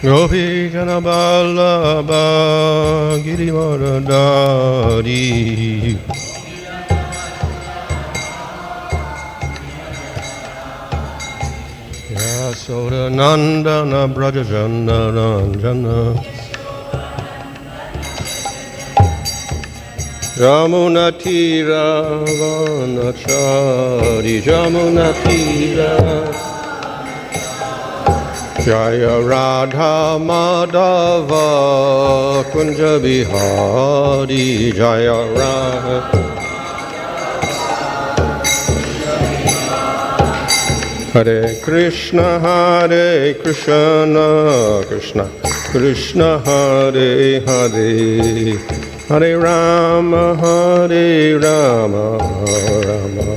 Gopi Jana Vallabha Girivaradari Yasoda Nandana Braja Jana Jamuna Tira Vanachari Jamuna Tira Jaya Radha Madhava Kunja Bihari Jaya Radha Hare Krishna Krishna Krishna Hare Hare Hare Rama Rama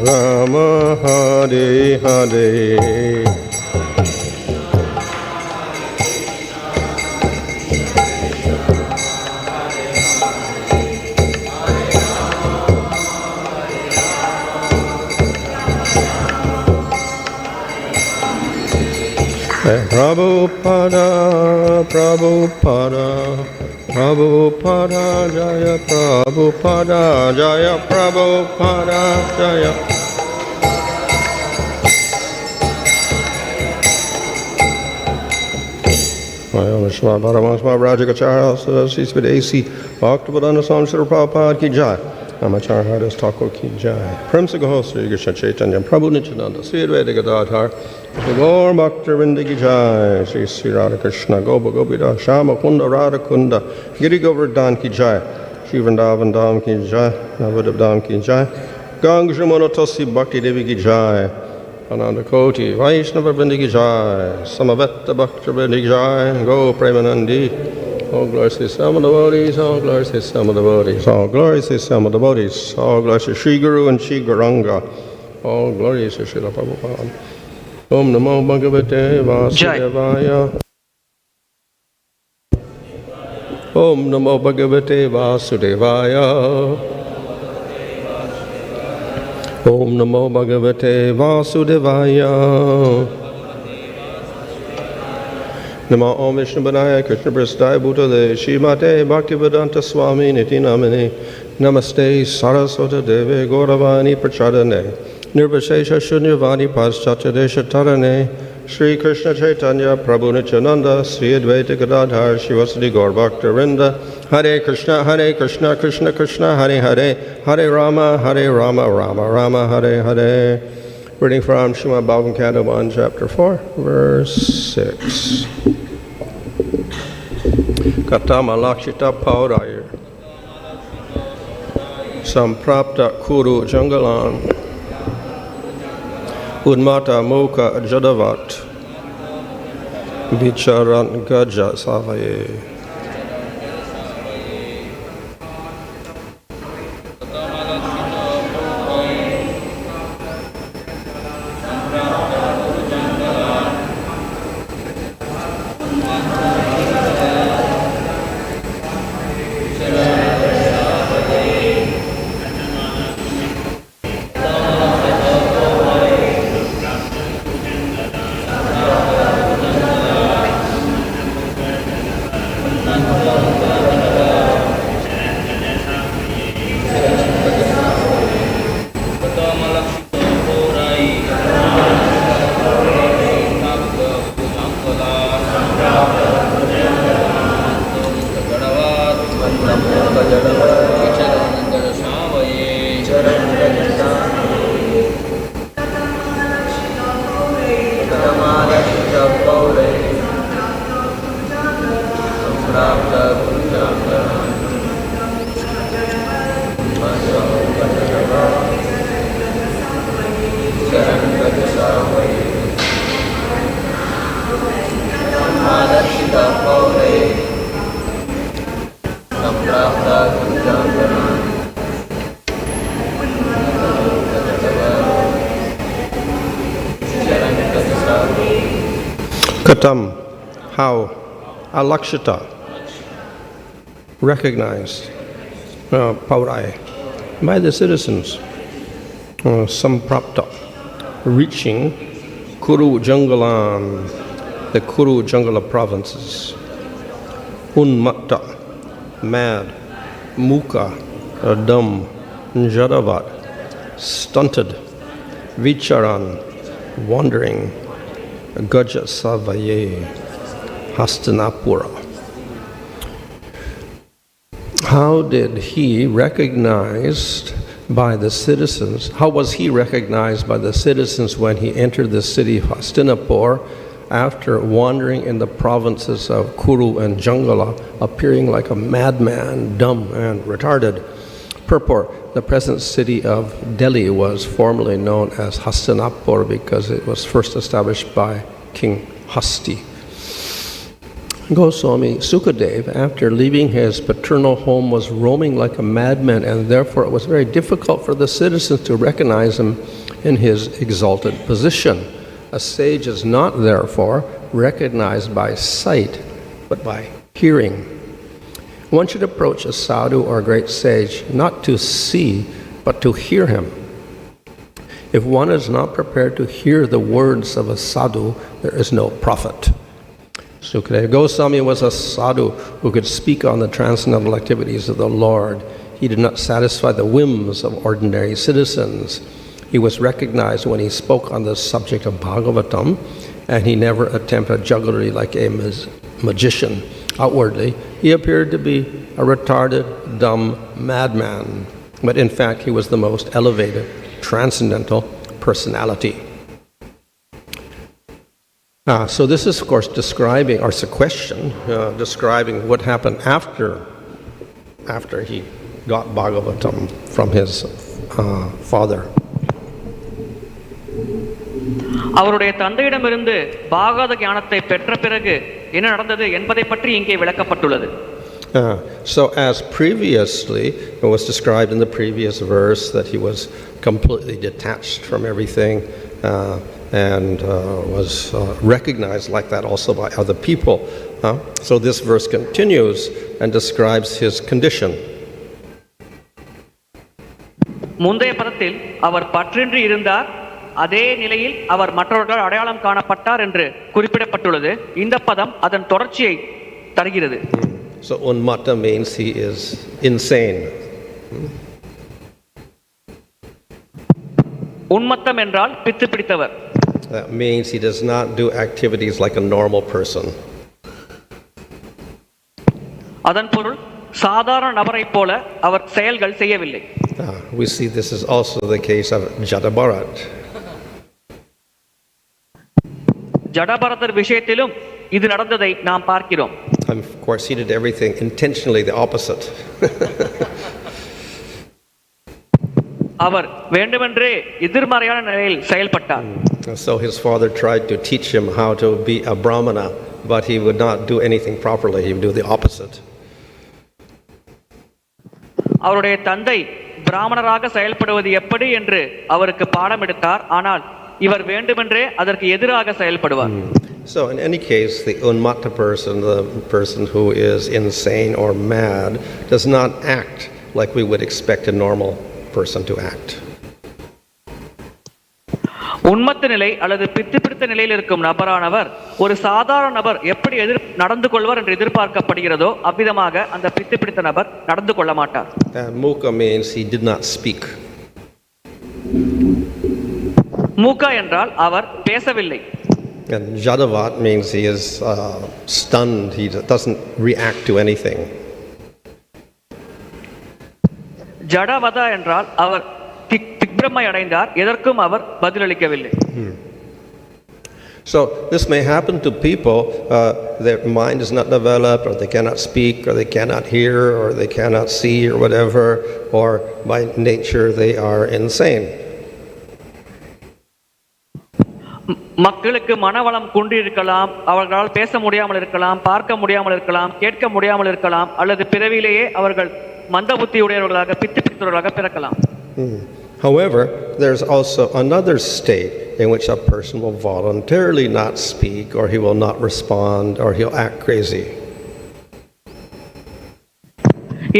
Rama Hare Hare Prabhupada, Prabhupada, Prabhupada, Jaya Prabhupada, Jaya Prabhupada, Jaya. Srimad Bhagavatam, Maharaj, Svidesi, Bhaktivedanta Swami Śrīla Prabhupada ki jai. Namachar Haridas Thakur ki jai. Prem se Gaho Sri Krishna Chaitanya Prabhu Nityananda Sri Advaita Gadadhar Gaur Bhaktivinoda ki jai. Sri Sri Radha Krishna Gopa Gopida Shama Kunda Radha Kunda Giri Govardhan ki jai. Shri Vrindavan Dham ki jai. Navadip Dham ki jai. Gang Shrimana Tasi Bhakti Devi ki jai. Ananda Koti Vaishnava Vrindi ki jai. Samavetta Bhakti Vrindi ki jai. Go Premanandi. All glory to some of the devotees, all glory to some of the devotees, all glory to some of the devotees, all glory to Sri Guru and Sri Guranga, all glory to Śrīla Prabhupada. Om Namo Bhagavate Vasudevaya. Om Namo Bhagavate Vasudevaya. Om Namo Bhagavate Vasudevaya. Namo Om Vishnu Banaya Krishna Prasthaya Bhutale Shrimate Bhaktivedanta Swami Niti Namini Namaste Saraswata Deve Gauravani Prachadane Nirvashesha Shunyavani Paschatya Desha Tarane Sri Krishna Chaitanya Prabhu Nityananda Sri Advaita Gadadhar Shivasadi Gaur Bhaktarinda Hare Krishna Krishna Krishna Hare Hare Hare Rama Rama Rama Hare Hare. Reading from Srimad Bhagavatam, Canto 1, Chapter 4, Verse 6. Katham ālakṣitaḥ pauraiḥ samprāptaḥ kuru-jāṅgalān unmatta-mūka-jaḍavad vicaran gaja-sāhvaye. Katham, how, ālakṣitaḥ, recognized, pauraiḥ, by the citizens, samprāptaḥ, reaching kuru-jāṅgalān, the Kuru-jāṅgala provinces. Unmatta, mad, mūka, dumb, jaḍavat, stunted, vicaran, wandering, gaja-sāhvaye, Hastināpura. How did he recognized by the citizens? How was he recognized by the citizens when he entered the city of Hastināpura after wandering in the provinces of Kuru and Jāṅgala, appearing like a madman, dumb and retarded? Purport: the present city of Delhi was formerly known as Hastināpura because it was first established by King Hastī. Gosvāmī Śukadeva, after leaving his paternal home, was roaming like a madman, and therefore it was very difficult for the citizens to recognize him in his exalted position. A sage is not, therefore, recognized by sight, but by hearing. One should approach a sādhu or great sage not to see, but to hear him. If one is not prepared to hear the words of a sādhu, there is no profit. Śukadeva Gosvāmī was a sādhu who could speak on the transcendental activities of the Lord. He did not satisfy the whims of ordinary citizens. He was recognized when he spoke on the subject of Bhagavatam, and he never attempted jugglery like a magician. Outwardly, he appeared to be a retarded, dumb madman, but in fact he was the most elevated, transcendental personality. So this is, of course, describing, or it's a question, describing what happened after he got Bhagavatam from his father. அவருடைய தந்தையிடமிருந்து பாகவத ஞானத்தை பெற்ற பிறகு என்ன நடந்தது என்பதை பற்றி இங்கே விளக்கப்பட்டுள்ளது. So as previously, it was described in the previous verse that he was completely detached from everything and was recognized like that also by other people. So this verse continues and describes his condition. முந்தைய பதத்தில் அவர் பற்றின்றி இருந்தார், அதே நிலையில் அவர் மற்றவர்கள் அடையாளம் காணப்பட்டார் என்று குறிப்பிடப்பட்டுள்ளது. இந்த பதம் அதன் தொடர்ச்சியை தருகிறது. So unmatta means he is insane. உன்மத்தம் என்றால் பித்து பிடித்தவர். That means he does not do activities like a normal person. அதன் பொருள் சாதாரண நபரைப் போல அவர் செயல்கள் செய்யவில்லை. We see this is also the case of jaḍavat. ஜடபரதர் விஷயத்திலும் இது நடந்ததை நாம் பார்க்கிறோம். Of course, he did everything intentionally the opposite. அவர் வேண்டுமென்றே எதிர்மறையான நிலையில் செயல்பட்டார். So his father tried to teach him how to be a brahmana, but he would not do anything properly. He would do the opposite. அவருடைய தந்தை பிராமணராக செயல்படுவது எப்படி என்று அவருக்கு பாடம் எடுத்தார், ஆனால் இவர் வேண்டுமென்றே அதற்கு எதிராக செயல்படுவார். So in any case, the unmatta person, the person who is insane or mad, does not act like we would expect a normal person to act. உன்மத்த நிலை அல்லது பித்து பிடித்த நிலையில் இருக்கும் நபரானவர் ஒரு சாதாரண நபர் எப்படி நடந்து கொள்வார் என்று எதிர்பார்க்கப்படுகிறதோ அவ்விதமாக அந்த பித்து பிடித்த நபர் நடந்து கொள்ள மாட்டார். Mūka means he did not speak. மூக்கா என்றால் அவர் பேசவில்லை. And jaḍavat means he is stunned. He doesn't react to anything. ஜடவத என்றால் அவர் திக்பிரமை அடைந்தார், எதற்கும் அவர் பதிலளிக்கவில்லை. So this may happen to people, their mind is not developed, or they cannot speak, or they cannot hear, or they cannot see, or whatever, or by nature they are insane. மக்களுக்கு மனவளம் குன்றிருக்கலாம், அவர்களால் பேச முடியாமல் இருக்கலாம், பார்க்க முடியாமல் இருக்கலாம், கேட்க முடியாமல் இருக்கலாம், அல்லது பிறவிலேயே அவர்கள் மந்த புத்தியுடையவர்களாக பித்து பிடித்தவர்களாக பிறக்கலாம். However, there's also another state in which a person will voluntarily not speak, or he will not respond, or he'll act crazy.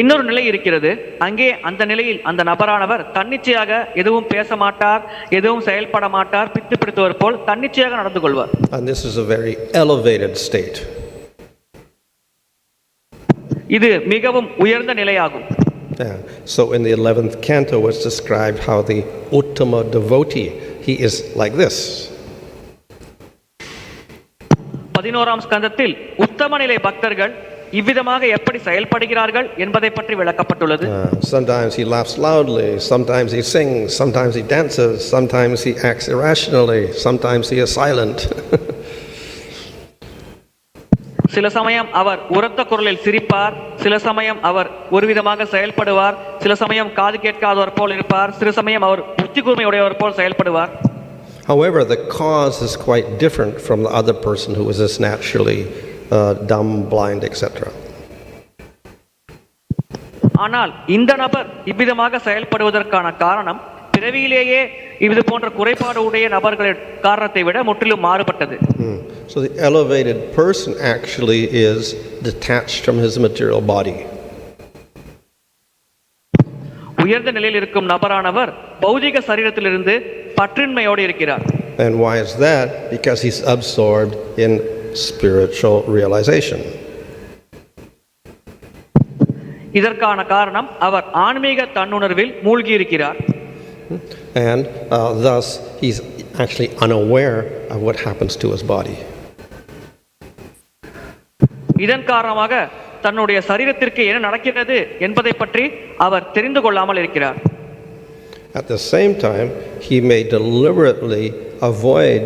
இன்னொரு நிலை இருக்கிறது. அங்கே அந்த நிலையில் அந்த நபரானவர் தன்னிச்சையாக எதுவும் பேச மாட்டார், எதுவும் செயல்பட மாட்டார், பித்து பிடித்தவர் போல் தன்னிச்சையாக நடந்து கொள்வார். And this is a very elevated state. இது மிகவும் உயர்ந்த நிலையாகும். Yeah. So in the 11th canto was described how the uttama devotee, he is like this. 11ஆம் ஸ்கந்தத்தில் உத்தம நிலை பக்தர்கள் இவ்விதமாக எப்படி செயல்படுகிறார்கள் என்பதை பற்றி விளக்கப்பட்டுள்ளது. Sometimes he laughs loudly, sometimes he sings, sometimes he dances, sometimes he acts irrationally, sometimes he is silent. சில சமயம் அவர் உரத்த குரலில் சிரிப்பார், சில சமயம் அவர் ஒரு விதமாக செயல்படுவார், சில சமயம் காது கேட்காதவர் போல் இருப்பார், சில சமயம் அவர் புத்தி கூர்மை உடையவர் போல் செயல்படுவார். However, the cause is quite different from the other person who is just naturally dumb, blind, etc. ஆனால் இந்த நபர் இவ்விதமாக செயல்படுவதற்கான காரணம் பிறவியிலேயே இது போன்ற குறைபாடு உடைய நபர்களின் காரணத்தை விட முற்றிலும் மாறுபட்டது. So the elevated person actually is detached from his material body. உயர்ந்த நிலையில் இருக்கும் நபரானவர் பௌதிக சரீரத்திலிருந்து பற்றின்மையோடு இருக்கிறார். And why is that? Because he's absorbed in spiritual realization. இதற்கான காரணம் அவர் ஆன்மீக தன்னுணர்வில் மூழ்கி இருக்கிறார். And thus he's actually unaware of what happens to his body. இதன் காரணமாக தன்னுடைய சரீரத்திற்கு என்ன நடக்கிறது என்பதை பற்றி அவர் தெரிந்து கொள்ளாமல் இருக்கிறார். At the same time, he may deliberately avoid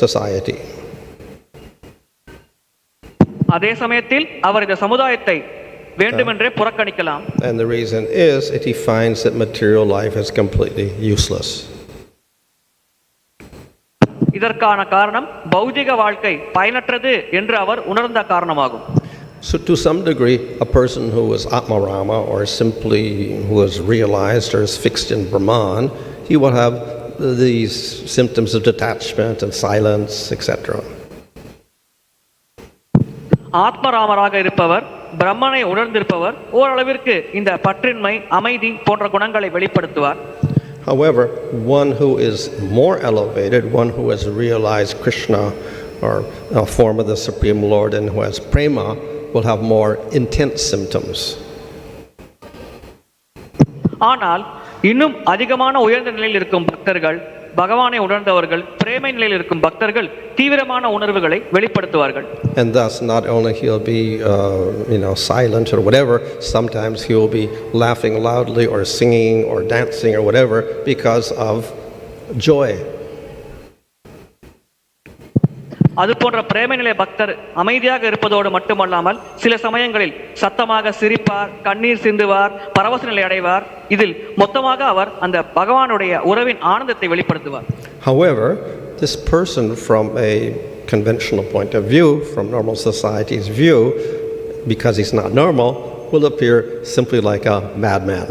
society. அதே சமயத்தில் அவர் இந்த சமுதாயத்தை வேண்டுமென்றே புறக்கணிக்கலாம். And the reason is that he finds that material life is completely useless. இதற்கான காரணம் பௌதிக வாழ்க்கை பயனற்றது என்று அவர் உணர்ந்த காரணமாகும். So to some degree, a person who is Atmarama or simply who is realized or is fixed in Brahman, he will have these symptoms of detachment and silence, etc. ஆத்மராமராக இருப்பவர், பிரம்மனை உணர்ந்திருப்பவர் ஓரளவிற்கு இந்த பற்றின்மை, அமைதி போன்ற குணங்களை வெளிப்படுத்துவார். However, one who is more elevated, one who has realized Krishna or a form of the Supreme Lord and who has prema, will have more intense symptoms. ஆனால் இன்னும் அதிகமான உயர்ந்த நிலையில் இருக்கும் பக்தர்கள், பகவானை உணர்ந்தவர்கள், பிரேமை நிலையில் இருக்கும் பக்தர்கள் தீவிரமான உணர்வுகளை வெளிப்படுத்துவார்கள். And thus not only he'll be silent or whatever, sometimes he'll be laughing loudly or singing or dancing or whatever because of joy. அது போன்ற பிரேமை நிலை பக்தர் அமைதியாக இருப்பதோடு மட்டுமல்லாமல் சில சமயங்களில் சத்தமாக சிரிப்பார், கண்ணீர் சிந்துவார், பரவச நிலை அடைவார். இதில் மொத்தமாக அவர் அந்த பகவானுடைய உறவின் ஆனந்தத்தை வெளிப்படுத்துவார். However, this person from a conventional point of view, from normal society's view, because he's not normal, will appear simply like a madman.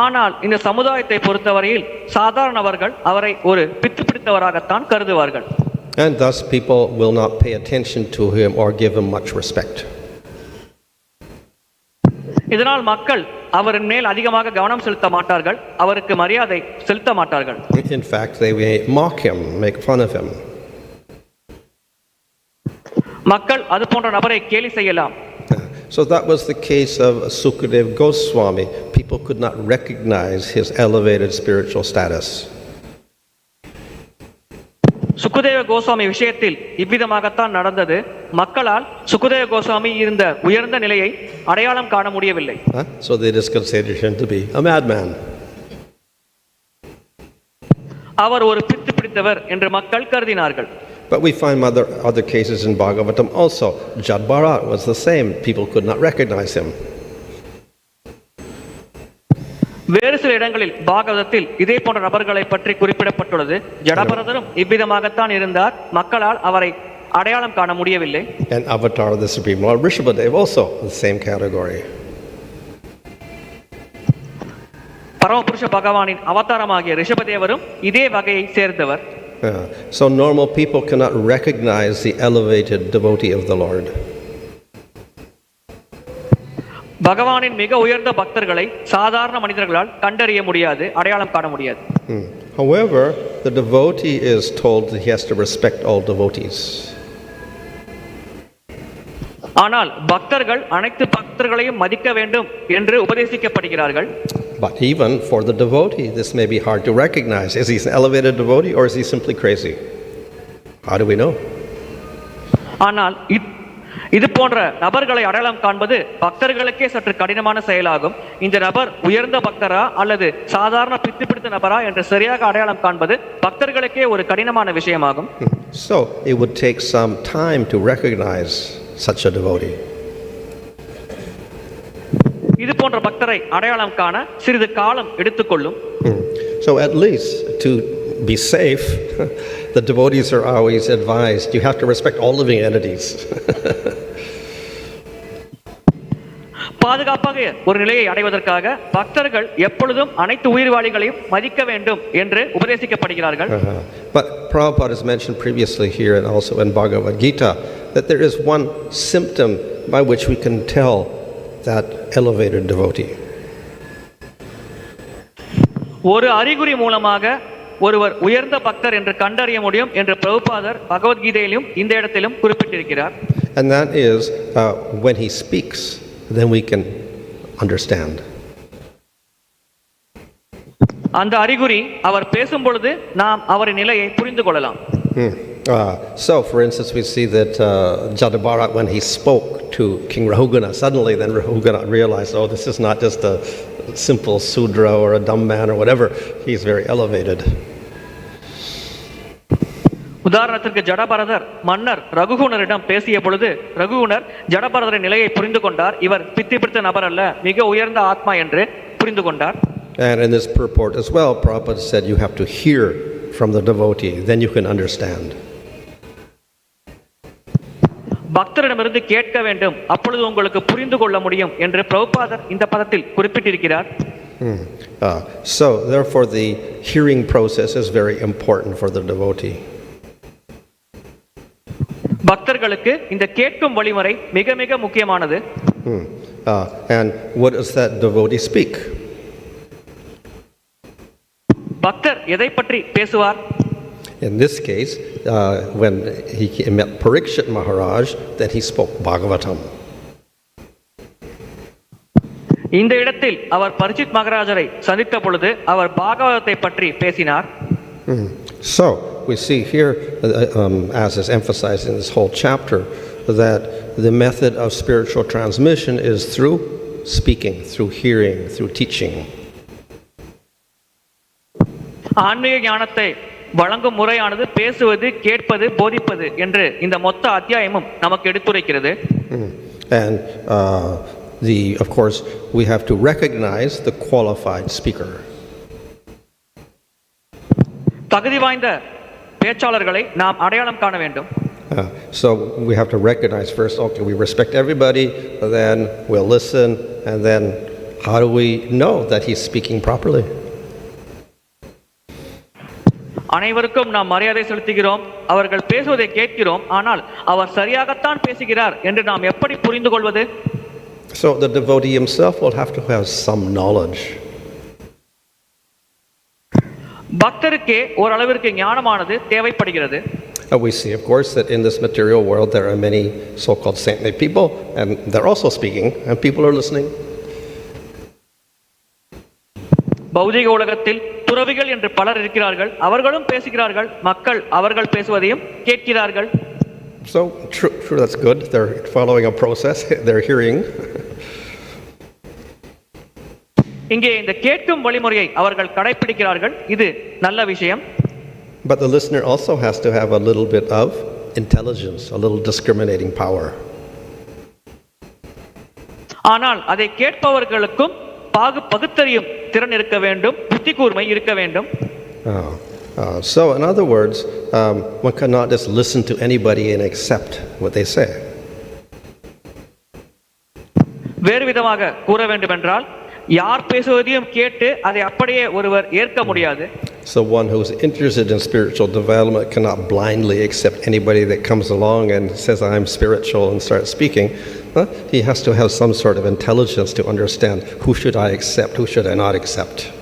ஆனால் இந்த சமுதாயத்தை பொறுத்தவரையில் சாதாரணவர்கள் அவரை ஒரு பித்து பிடித்தவராகத்தான் கருதுவார்கள். And thus people will not pay attention to him or give him much respect. இதனால் மக்கள் அவரின் மேல் அதிகமாக கவனம் செலுத்த மாட்டார்கள், அவருக்கு மரியாதை செலுத்த மாட்டார்கள். In fact, they may mock him, make fun of him. மக்கள் அது போன்ற நபரை கேலி செய்யலாம். So that was the case of Śukadeva Gosvāmī. People could not recognize his elevated spiritual status. Sukadeva Goswami விஷயத்தில் இவ்விதமாகத்தான் நடந்தது. மக்களால் சுகதேவ கோஸ்வாமி இருந்த உயர்ந்த நிலையை அடையாளம் காண முடியவில்லை. So they just considered him to be a madman. அவர் ஒரு பித்து பிடித்தவர் என்று மக்கள் கருதினார்கள். But we find other cases in Bhagavatam also. Jaḍavat was the same. People could not recognize him. வேறு சில இடங்களில் பாகவதத்தில் இதே போன்ற நபர்களை பற்றி குறிப்பிடப்பட்டுள்ளது. ஜடபரதரும் இவ்விதமாகத்தான் இருந்தார், மக்களால் அவரை அடையாளம் காண முடியவில்லை. And avatar of the Supreme Lord Vrishabhadeva also the same category. பரமபுருஷ பகவானின் அவதாரமாகிய ரிஷபதேவரும் இதே வகையை சேர்ந்தவர். So normal people cannot recognize the elevated devotee of the Lord. பகவானின் மிக உயர்ந்த பக்தர்களை சாதாரண மனிதர்களால் கண்டறிய முடியாது, அடையாளம் காண முடியாது. However, the devotee is told that he has to respect all devotees. ஆனால் பக்தர்கள் அனைத்து பக்தர்களையும் மதிக்க வேண்டும் என்று உபதேசிக்கப்படுகிறார்கள். But even for the devotee, this may be hard to recognize. Is he an elevated devotee or is he simply crazy? How do we know? ஆனால் இது போன்ற நபர்களை அடையாளம் காண்பது பக்தர்களுக்கே சற்று கடினமான செயலாகும். இந்த நபர் உயர்ந்த பக்தரா அல்லது சாதாரண பித்து பிடித்த நபரா என்று சரியாக அடையாளம் காண்பது பக்தர்களுக்கே ஒரு கடினமான விஷயமாகும். So it would take some time to recognize such a devotee. இது போன்ற பக்தரை அடையாளம் காண சிறிது காலம் எடுத்துக்கொள்ளும். So at least to be safe, the devotees are always advised you have to respect all living entities. பாதுகாப்பாக ஒரு நிலையை அடைவதற்காக பக்தர்கள் எப்பொழுதும் அனைத்து உயிர்வாளிகளையும் மதிக்க வேண்டும் என்று உபதேசிக்கப்படுகிறார்கள். But Prabhupada has mentioned previously here and also in Bhagavad Gita that there is one symptom by which we can tell that elevated devotee. ஒரு அறிகுறி மூலமாக ஒருவர் உயர்ந்த பக்தர் என்று கண்டறிய முடியும் என்று பிரபுபாதர் பகவத்கீதையிலும் இந்த இடத்திலும் குறிப்பிட்டிருக்கிறார். And that is when he speaks, then we can understand. அந்த அறிகுறி அவர் பேசும் பொழுது நாம் அவரின் நிலையை புரிந்து கொள்ளலாம். So for instance we see that Jaḍavat, when he spoke to King Rahugana, suddenly then Rahugana realized, oh, this is not just a simple Sudra or a dumb man or whatever, he's very elevated. உதாரணத்திற்கு ஜடபரதர் மன்னர் ரகுகுணரிடம் பேசிய பொழுது ரகுகுணர் ஜடபரதரின் நிலையை புரிந்து கொண்டார். இவர் பித்தி பிடித்த நபர் அல்ல, மிக உயர்ந்த ஆத்மா என்று புரிந்து கொண்டார். And in this purport as well, Prabhupada said you have to hear from the devotee, then you can understand. பக்தரிடமிருந்து கேட்க வேண்டும், அப்பொழுது உங்களுக்கு புரிந்து கொள்ள முடியும் என்று பிரபுபாதர் இந்த பதத்தில் குறிப்பிட்டிருக்கிறார். So therefore the hearing process is very important for the devotee. பக்தர்களுக்கு இந்த கேட்கும் வழிமுறை மிக மிக முக்கியமானது. And what does that devotee speak? பக்தர் எதை பற்றி பேசுவார்? In this case, when he met Parikshit Maharaj, then he spoke Bhagavatam. இந்த இடத்தில் அவர் பரிச்சித் மகாராஜரை சந்தித்த பொழுது அவர் பாகவதத்தை பற்றி பேசினார். So we see here, as is emphasized in this whole chapter, that the method of spiritual transmission is through speaking, through hearing, through teaching. ஆன்மீக ஞானத்தை வழங்கும் முறையானது பேசுவது, கேட்பது, போதிப்பது என்று இந்த மொத்த அத்தியாயமும் நமக்கு எடுத்துரைக்கிறது. And of course we have to recognize the qualified speaker. தகுதி வாய்ந்த பேச்சாளர்களை நாம் அடையாளம் காண வேண்டும். So we have to recognize first, okay, we respect everybody, then we'll listen, and then how do we know that he's speaking properly? அனைவருக்கும் நாம் மரியாதை செலுத்துகிறோம், அவர்கள் பேசுவதை கேட்கிறோம், ஆனால் அவர் சரியாகத்தான் பேசுகிறார் என்று நாம் எப்படி புரிந்து கொள்வது? So the devotee himself will have to have some knowledge. பக்தருக்கே ஓரளவிற்கு ஞானமானது தேவைப்படுகிறது. We see, of course, that in this material world there are many so-called saintly people, and they're also speaking, and people are listening. பௌதிக உலகத்தில் துறவிகள் என்று பலர் இருக்கிறார்கள், அவர்களும் பேசுகிறார்கள், மக்கள் அவர்கள் பேசுவதையும் கேட்கிறார்கள். So true, that's good. They're following a process. They're hearing. இங்கே இந்த கேட்கும் வழிமுறையை அவர்கள் கடைபிடிக்கிறார்கள், இது நல்ல விஷயம். But the listener also has to have a little bit of intelligence, a little discriminating power. ஆனால் அதை கேட்பவர்களுக்கும் பகுத்தறியும் திறன் இருக்க வேண்டும், புத்தி கூர்மை இருக்க வேண்டும். So in other words, one cannot just listen to anybody and accept what they say. வேறு விதமாக கூற வேண்டும் என்றால் யார் பேசுவதையும் கேட்டு அதை அப்படியே ஒருவர் ஏற்க முடியாது. So one who's interested in spiritual development cannot blindly accept anybody that comes along and says, I'm spiritual, and starts speaking. He has to have some sort of intelligence to understand, who should I accept, who should I not accept.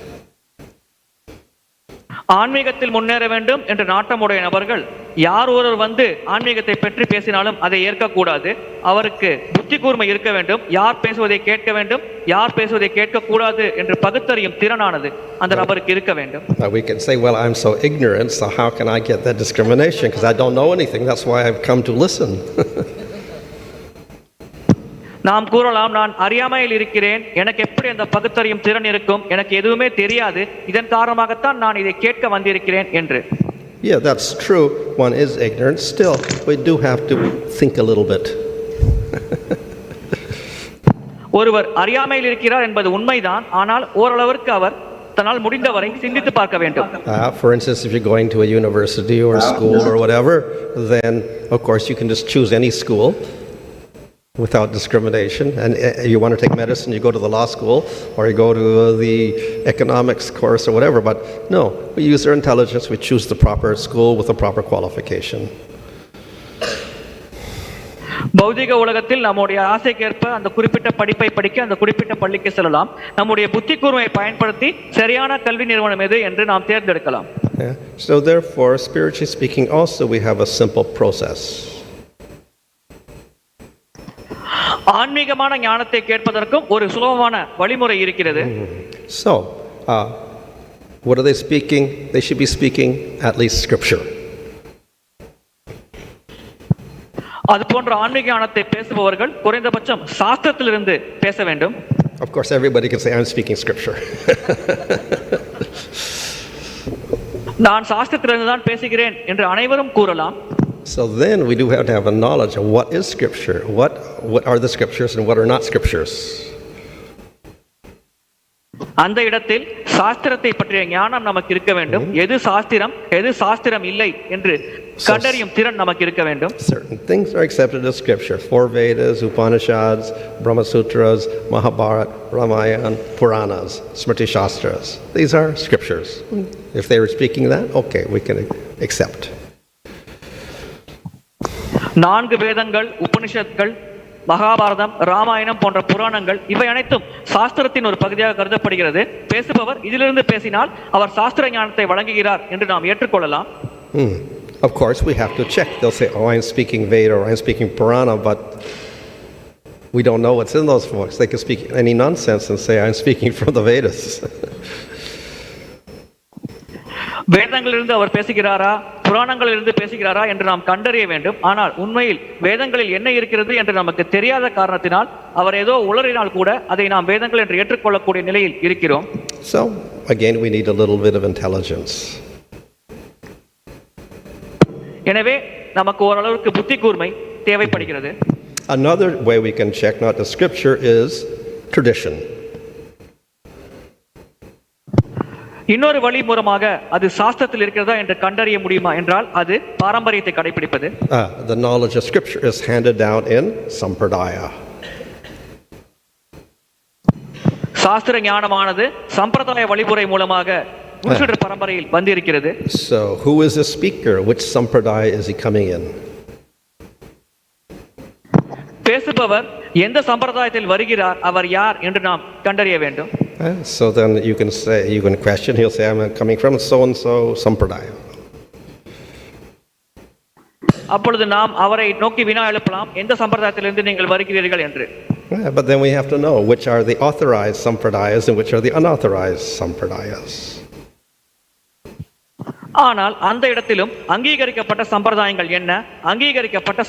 ஆன்மீகத்தில் முன்னேற வேண்டும் என்ற நாட்டமுடைய நபர்கள் யார் ஒருவர் வந்து ஆன்மீகத்தை பற்றி பேசினாலும் அதை ஏற்கக்கூடாது. அவருக்கு புத்தி கூர்மை இருக்க வேண்டும். யார் பேசுவதை கேட்க வேண்டும், யார் பேசுவதை கேட்கக்கூடாது என்று பகுத்தறியும் திறனானது அந்த நபருக்கு இருக்க வேண்டும். We can say, well, I'm so ignorant, so how can I get that discrimination? Because I don't know anything. That's why I've come to listen. நாம் கூறலாம், நான் அறியாமையில் இருக்கிறேன், எனக்கு எப்படி அந்த பகுத்தறியும் திறன் இருக்கும், எனக்கு எதுவுமே தெரியாது, இதன் காரணமாகத்தான் நான் இதை கேட்க வந்திருக்கிறேன் என்று. Yeah, that's true. One is ignorant. Still, we do have to think a little bit. ஒருவர் அறியாமையில் இருக்கிறார் என்பது உண்மைதான். ஆனால் ஓரளவிற்கு அவர் தன்னால் முடிந்தவரை சிந்தித்து பார்க்க வேண்டும். For instance, if you're going to a university or a school or whatever, then of course you can just choose any school without discrimination. And you want to take medicine, you go to the law school, or you go to the economics course or whatever. But no, we use our intelligence, we choose the proper school with the proper qualification. பௌதிக உலகத்தில் நம்முடைய ஆசைக்கேற்ப அந்த குறிப்பிட்ட படிப்பை படிக்க அந்த குறிப்பிட்ட பள்ளிக்கு செல்லலாம். நம்முடைய புத்தி கூர்மையை பயன்படுத்தி சரியான கல்வி நிறுவனம் எது என்று நாம் தேர்ந்தெடுக்கலாம். So therefore, spiritually speaking, also we have a simple process. ஆன்மீகமான ஞானத்தை கேட்பதற்கும் ஒரு சுலபமான வழிமுறை இருக்கிறது. So, what are they speaking? They should be speaking at least scripture. அது போன்ற ஆன்மீக ஞானத்தை பேசுபவர்கள் குறைந்தபட்சம் சாஸ்திரத்திலிருந்து பேச வேண்டும். Of course, everybody can say, I'm speaking scripture. நான் சாஸ்திரத்திலிருந்து தான் பேசுகிறேன் என்று அனைவரும் கூறலாம். So then we do have to have a knowledge of what is scripture, what are the scriptures and what are not scriptures. அந்த இடத்தில் சாஸ்திரத்தை பற்றிய ஞானம் நமக்கு இருக்க வேண்டும். எது சாஸ்திரம், எது சாஸ்திரம் இல்லை என்று கண்டறியும் திறன் நமக்கு இருக்க வேண்டும். Certain things are accepted as scripture. Four Vedas, Upanishads, Brahma Sutras, Mahabharata, Ramayana, Puranas, Smriti Shastras. These are scriptures. If they were speaking that, okay, we can accept. 4 வேதங்கள், உபனிஷத்கள், மகாபாரதம், ராமாயணம் போன்ற புராணங்கள் இவை அனைத்தும் சாஸ்திரத்தின் ஒரு பகுதியாக கருதப்படுகிறது. பேசுபவர் இதிலிருந்து பேசினால் அவர் சாஸ்திர ஞானத்தை வழங்குகிறார் என்று நாம் ஏற்றுக்கொள்ளலாம். Of course, we have to check. They'll say, oh, I'm speaking Veda or I'm speaking Purana, but we don't know what's in those books. They can speak any nonsense and say, I'm speaking from the Vedas. வேதங்களிலிருந்து அவர் பேசுகிறாரா, புராணங்களிலிருந்து பேசுகிறாரா என்று நாம் கண்டறிய வேண்டும். ஆனால் உண்மையில் வேதங்களில் என்ன இருக்கிறது என்று நமக்கு தெரியாத காரணத்தினால் அவர் ஏதோ உளறினால் கூட அதை நாம் வேதங்கள் என்று ஏற்றுக்கொள்ளக்கூடிய நிலையில் இருக்கிறோம். So again, we need a little bit of intelligence. எனவே நமக்கு ஓரளவுக்கு புத்தி கூர்மை தேவைப்படுகிறது. Another way we can check not the scripture is tradition. இன்னொரு வழி மூலமாக அது சாஸ்திரத்தில் இருக்கிறதா என்று கண்டறிய முடியுமா என்றால் அது பாரம்பரியத்தை கடைபிடிப்பது. The knowledge of scripture is handed down in sampradaya. சாஸ்திர ஞானமானது சம்பிரதாய வழிமுறை மூலமாக புருஷர் பரம்பரையில் வந்திருக்கிறது. So who is the speaker? Which sampradaya is he coming in? பேசுபவர் எந்த சம்பிரதாயத்தில் வருகிறார், அவர் யார் என்று நாம் கண்டறிய வேண்டும். So then you can say, you can question, he'll say, I'm coming from so and so sampradaya. அப்பொழுது நாம் அவரை நோக்கி வினா எழுப்பலாம், எந்த சம்பிரதாயத்திலிருந்து நீங்கள் வருகிறீர்கள் என்று. But then we have to know which are the authorized sampradayas and which are the unauthorized sampradayas. ஆனால் அந்த இடத்திலும் அங்கீகரிக்கப்பட்ட சம்பிரதாயங்கள் என்ன, அங்கீகரிக்கப்பட்ட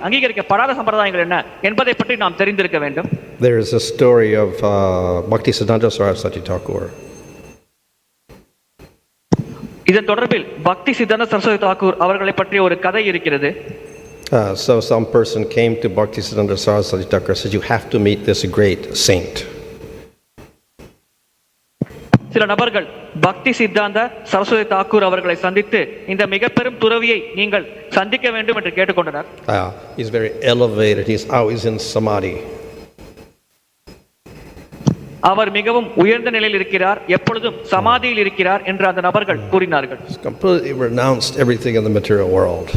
அங்கீகரிக்கப்படாத சம்பிரதாயங்கள் என்ன என்பதை பற்றி நாம் தெரிந்திருக்க வேண்டும். There is a story of Bhaktisiddhanta Saraswati Thakur. இதன் தொடர்பில் பக்தி சித்தாந்த சரஸ்வதி தாக்கூர் அவர்களை பற்றிய ஒரு கதை இருக்கிறது. So some person came to Bhaktisiddhanta Saraswati Thakur and said, you have to meet this great saint. சில நபர்கள் பக்தி சித்தாந்த சரஸ்வதி தாக்கூர் அவர்களை சந்தித்து இந்த மிக பெரும் துறவியை நீங்கள் சந்திக்க வேண்டும் என்று கேட்டுக்கொண்டனர். He's very elevated. He's always in samadhi. அவர் மிகவும் உயர்ந்த நிலையில் இருக்கிறார், எப்பொழுதும் சமாதியில் இருக்கிறார் என்று அந்த நபர்கள் கூறினார்கள். He's completely renounced everything in the material world.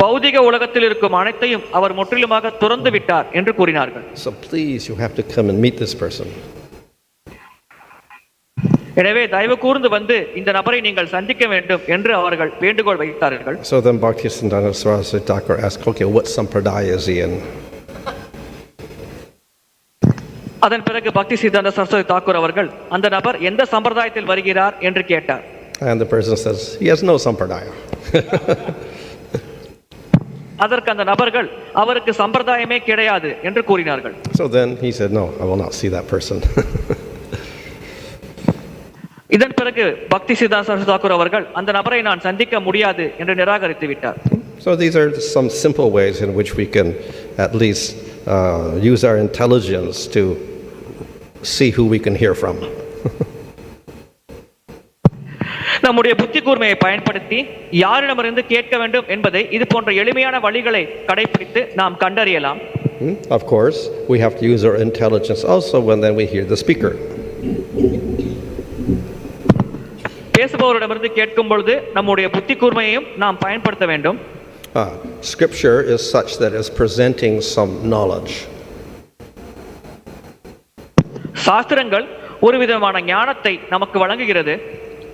பௌதிக உலகத்தில் இருக்கும் அனைத்தையும் அவர் முற்றிலுமாக துறந்து விட்டார் என்று கூறினார்கள். So please, you have to come and meet this person. எனவே தயவு கூர்ந்து வந்து இந்த நபரை நீங்கள் சந்திக்க வேண்டும் என்று அவர்கள் வேண்டுகோள் வைத்தார்கள். So then Bhaktisiddhanta Saraswati Thakur asked, okay, what sampradaya is he in? அதன் பிறகு பக்தி சித்தாந்த சரஸ்வதி தாக்கூர் அவர்கள் அந்த நபர் எந்த சம்பிரதாயத்தில் வருகிறார் என்று கேட்டார். And the person says, he has no sampradaya. அதற்கு அந்த நபர்கள் அவருக்கு சம்பிரதாயமே கிடையாது என்று கூறினார்கள். So then he said, no, I will not see that person. இதன் பிறகு பக்தி சித்தாந்த சரஸ்வதி தாக்கூர் அவர்கள் அந்த நபரை நான் சந்திக்க முடியாது என்று நிராகரித்து விட்டார். So these are some simple ways in which we can at least use our intelligence to see who we can hear from. நம்முடைய புத்தி கூர்மையை பயன்படுத்தி யாரிடமிருந்து கேட்க வேண்டும் என்பதை இது போன்ற எளிமையான வழிகளை கடைபிடித்து நாம் கண்டறியலாம். Of course, we have to use our intelligence also when then we hear the speaker. பேசுபவரிடமிருந்து கேட்கும் பொழுது நம்முடைய புத்தி கூர்மையையும் நாம் பயன்படுத்த வேண்டும். Scripture is such that it's presenting some knowledge. சாஸ்திரங்கள் ஒரு விதமான ஞானத்தை நமக்கு வழங்குகிறது.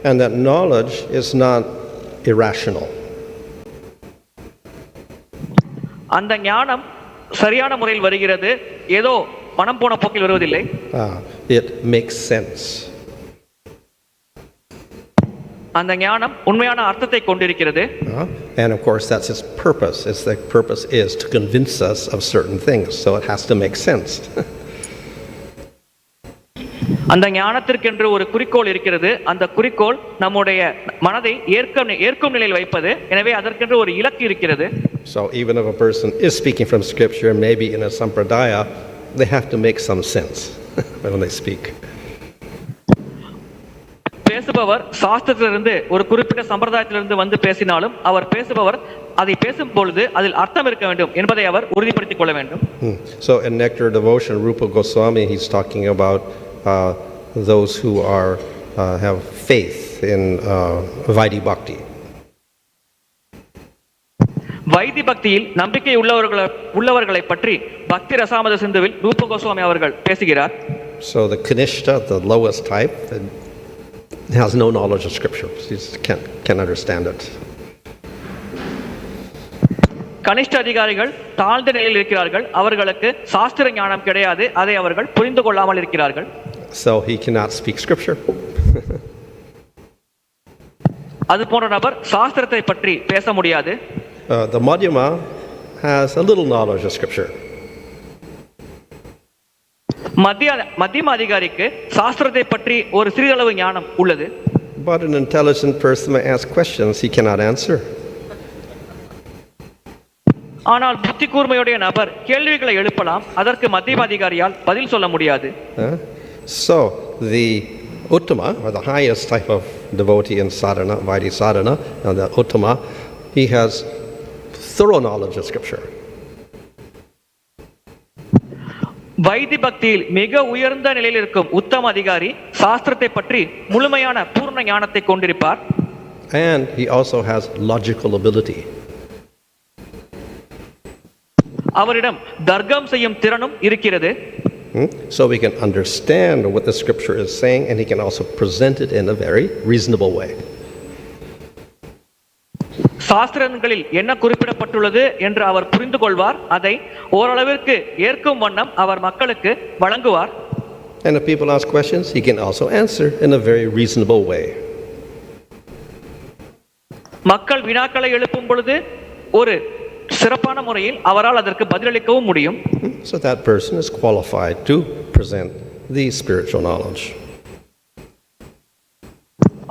And that knowledge is not irrational. அந்த ஞானம் சரியான முறையில் வருகிறது, ஏதோ மனம் போன போக்கில் வருவதில்லை. It makes sense. அந்த ஞானம் உண்மையான அர்த்தத்தை கொண்டிருக்கிறது. And of course that's its purpose. The purpose is to convince us of certain things, so it has to make sense. அந்த ஞானத்திற்கென்று ஒரு குறிக்கோள் இருக்கிறது. அந்த குறிக்கோள் நம்முடைய மனதை ஏற்கும் நிலையில் வைப்பது. எனவே அதற்கென்று ஒரு இலக்கு இருக்கிறது. So even if a person is speaking from scripture, maybe in a sampradaya, they have to make some sense when they speak. பேசுபவர் சாஸ்திரத்திலிருந்து ஒரு குறிப்பிட்ட சம்பிரதாயத்திலிருந்து வந்து பேசினாலும் அவர் பேசுபவர் அதை பேசும் பொழுது அதில் அர்த்தம் இருக்க வேண்டும் என்பதை அவர் உறுதிப்படுத்திக் கொள்ள வேண்டும். So in Nectar Devotion, Rupa Gosvāmī, he's talking about those who have faith in Vaidhi Bhakti. Why this பக்தியில் நம்பிக்கை உள்ளவர்களை பற்றி பக்தி ரசாமத சிந்துவில் ரூப கோஸ்வாமி அவர்கள் பேசுகிறார். So the Kanishta, the lowest type, has no knowledge of scripture. He can't understand it. கனிஷ்ட அதிகாரிகள் தாழ்ந்த நிலையில் இருக்கிறார்கள். அவர்களுக்கு சாஸ்திர ஞானம் கிடையாது. அதை அவர்கள் புரிந்து கொள்ளாமல் இருக்கிறார்கள். So he cannot speak scripture. அது போன்ற நபர் சாஸ்திரத்தை பற்றி பேச முடியாது. The madhyama has a little knowledge of scripture. மத்தியம அதிகாரிக்கு சாஸ்திரத்தை பற்றி ஒரு சிறிதளவு ஞானம் உள்ளது. But an intelligent person may ask questions he cannot answer. ஆனால் புத்தி கூர்மையுடைய நபர் கேள்விகளை எழுப்பலாம். அதற்கு மத்தியம அதிகாரியால் பதில் சொல்ல முடியாது. So the uttama, or the highest type of devotee in sadhana, Vaidhi sadhana, and the uttama, he has thorough knowledge of scripture. Why this பக்தியில் மிக உயர்ந்த நிலையில் இருக்கும் உத்தம அதிகாரி சாஸ்திரத்தை பற்றி முழுமையான பூர்ண ஞானத்தை கொண்டிருப்பார். And he also has logical ability. அவரிடம் தர்க்கம் செய்யும் திறனும் இருக்கிறது. So we can understand what the scripture is saying, and he can also present it in a very reasonable way. சாஸ்திரங்களில் என்ன குறிப்பிடப்பட்டுள்ளது என்று அவர் புரிந்து கொள்வார். அதை ஓரளவிற்கு ஏற்கும் வண்ணம் அவர் மக்களுக்கு வழங்குவார். And if people ask questions, he can also answer in a very reasonable way. மக்கள் வினாக்களை எழுப்பும் பொழுது ஒரு சிறப்பான முறையில் அவரால் அதற்கு பதிலளிக்கவும் முடியும். So that person is qualified to present the spiritual knowledge.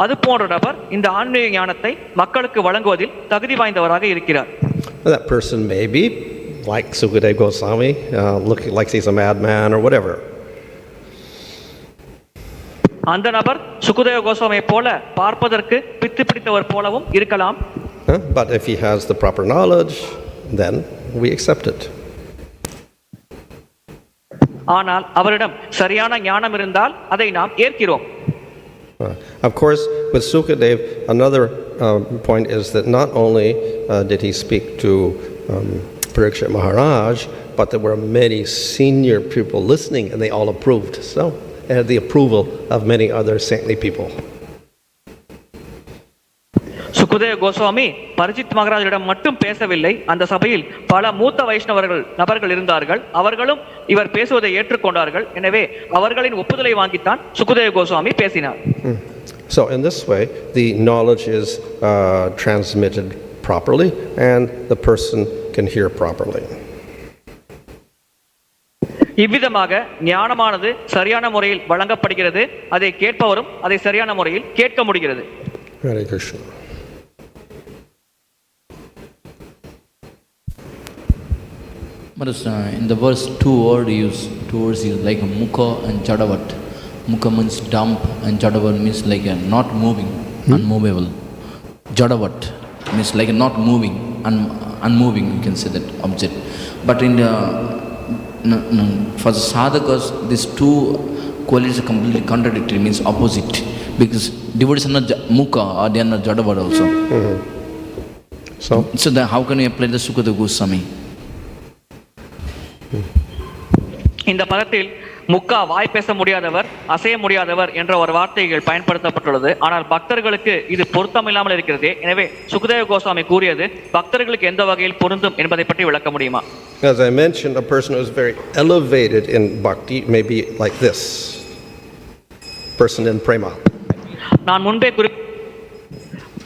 அது போன்ற நபர் இந்த ஆன்மீக ஞானத்தை மக்களுக்கு வழங்குவதில் தகுதி வாய்ந்தவராக இருக்கிறார். That person may be like Śukadeva Gosvāmī, looking like he's a madman or whatever. அந்த நபர் சுகதேவ கோஸ்வாமியை போல பார்ப்பதற்கு பித்து பிடித்தவர் போலவும் இருக்கலாம். But if he has the proper knowledge, then we accept it. ஆனால் அவரிடம் சரியான ஞானம் இருந்தால் அதை நாம் ஏற்கிறோம். Of course, with Śukadeva, another point is that not only did he speak to Parikshit Maharaj, but there were many senior people listening and they all approved. So, it had the approval of many other saintly people. Sukadeva Goswami பரிஜித் மகாராஜிடம் மட்டும் பேசவில்லை. அந்த சபையில் பல மூத்த வைஷ்ணவர்கள் நபர்கள் இருந்தார்கள். அவர்களும் இவர் பேசுவதை ஏற்றுக்கொண்டார்கள். எனவே அவர்களின் ஒப்புதலை வாங்கித்தான் சுகதேவ கோஸ்வாமி பேசினார். So in this way, the knowledge is transmitted properly and the person can hear properly. இவ்விதமாக ஞானமானது சரியான முறையில் வழங்கப்படுகிறது. அதை கேட்பவரும் அதை சரியான முறையில் கேட்க முடிகிறது. Hare Krishna. In the verse, two words used like mukha and jaḍavat. Mukha means dump and jaḍavat means like a not moving, unmovable. Jaḍavat means like a not moving, unmoving, you can say that object. But in the for the sadhakas, these two qualities are completely contradictory, means opposite. Because devotees are not mukha or they are not jaḍavat also. So then how can we apply the Śukadeva Gosvāmī? இந்த பதத்தில் முக்கா வாய் பேச முடியாதவர், அசைய முடியாதவர் என்ற ஒரு வார்த்தைகள் பயன்படுத்தப்பட்டுள்ளது. ஆனால் பக்தர்களுக்கு இது பொருத்தமில்லாமல் இருக்கிறது. எனவே சுகதேவ கோஸ்வாமி கூறியது பக்தர்களுக்கு எந்த வகையில் பொருந்தும் என்பதை பற்றி விளக்க முடியுமா? As I mentioned, a person who is very elevated in bhakti may be like this person in prema.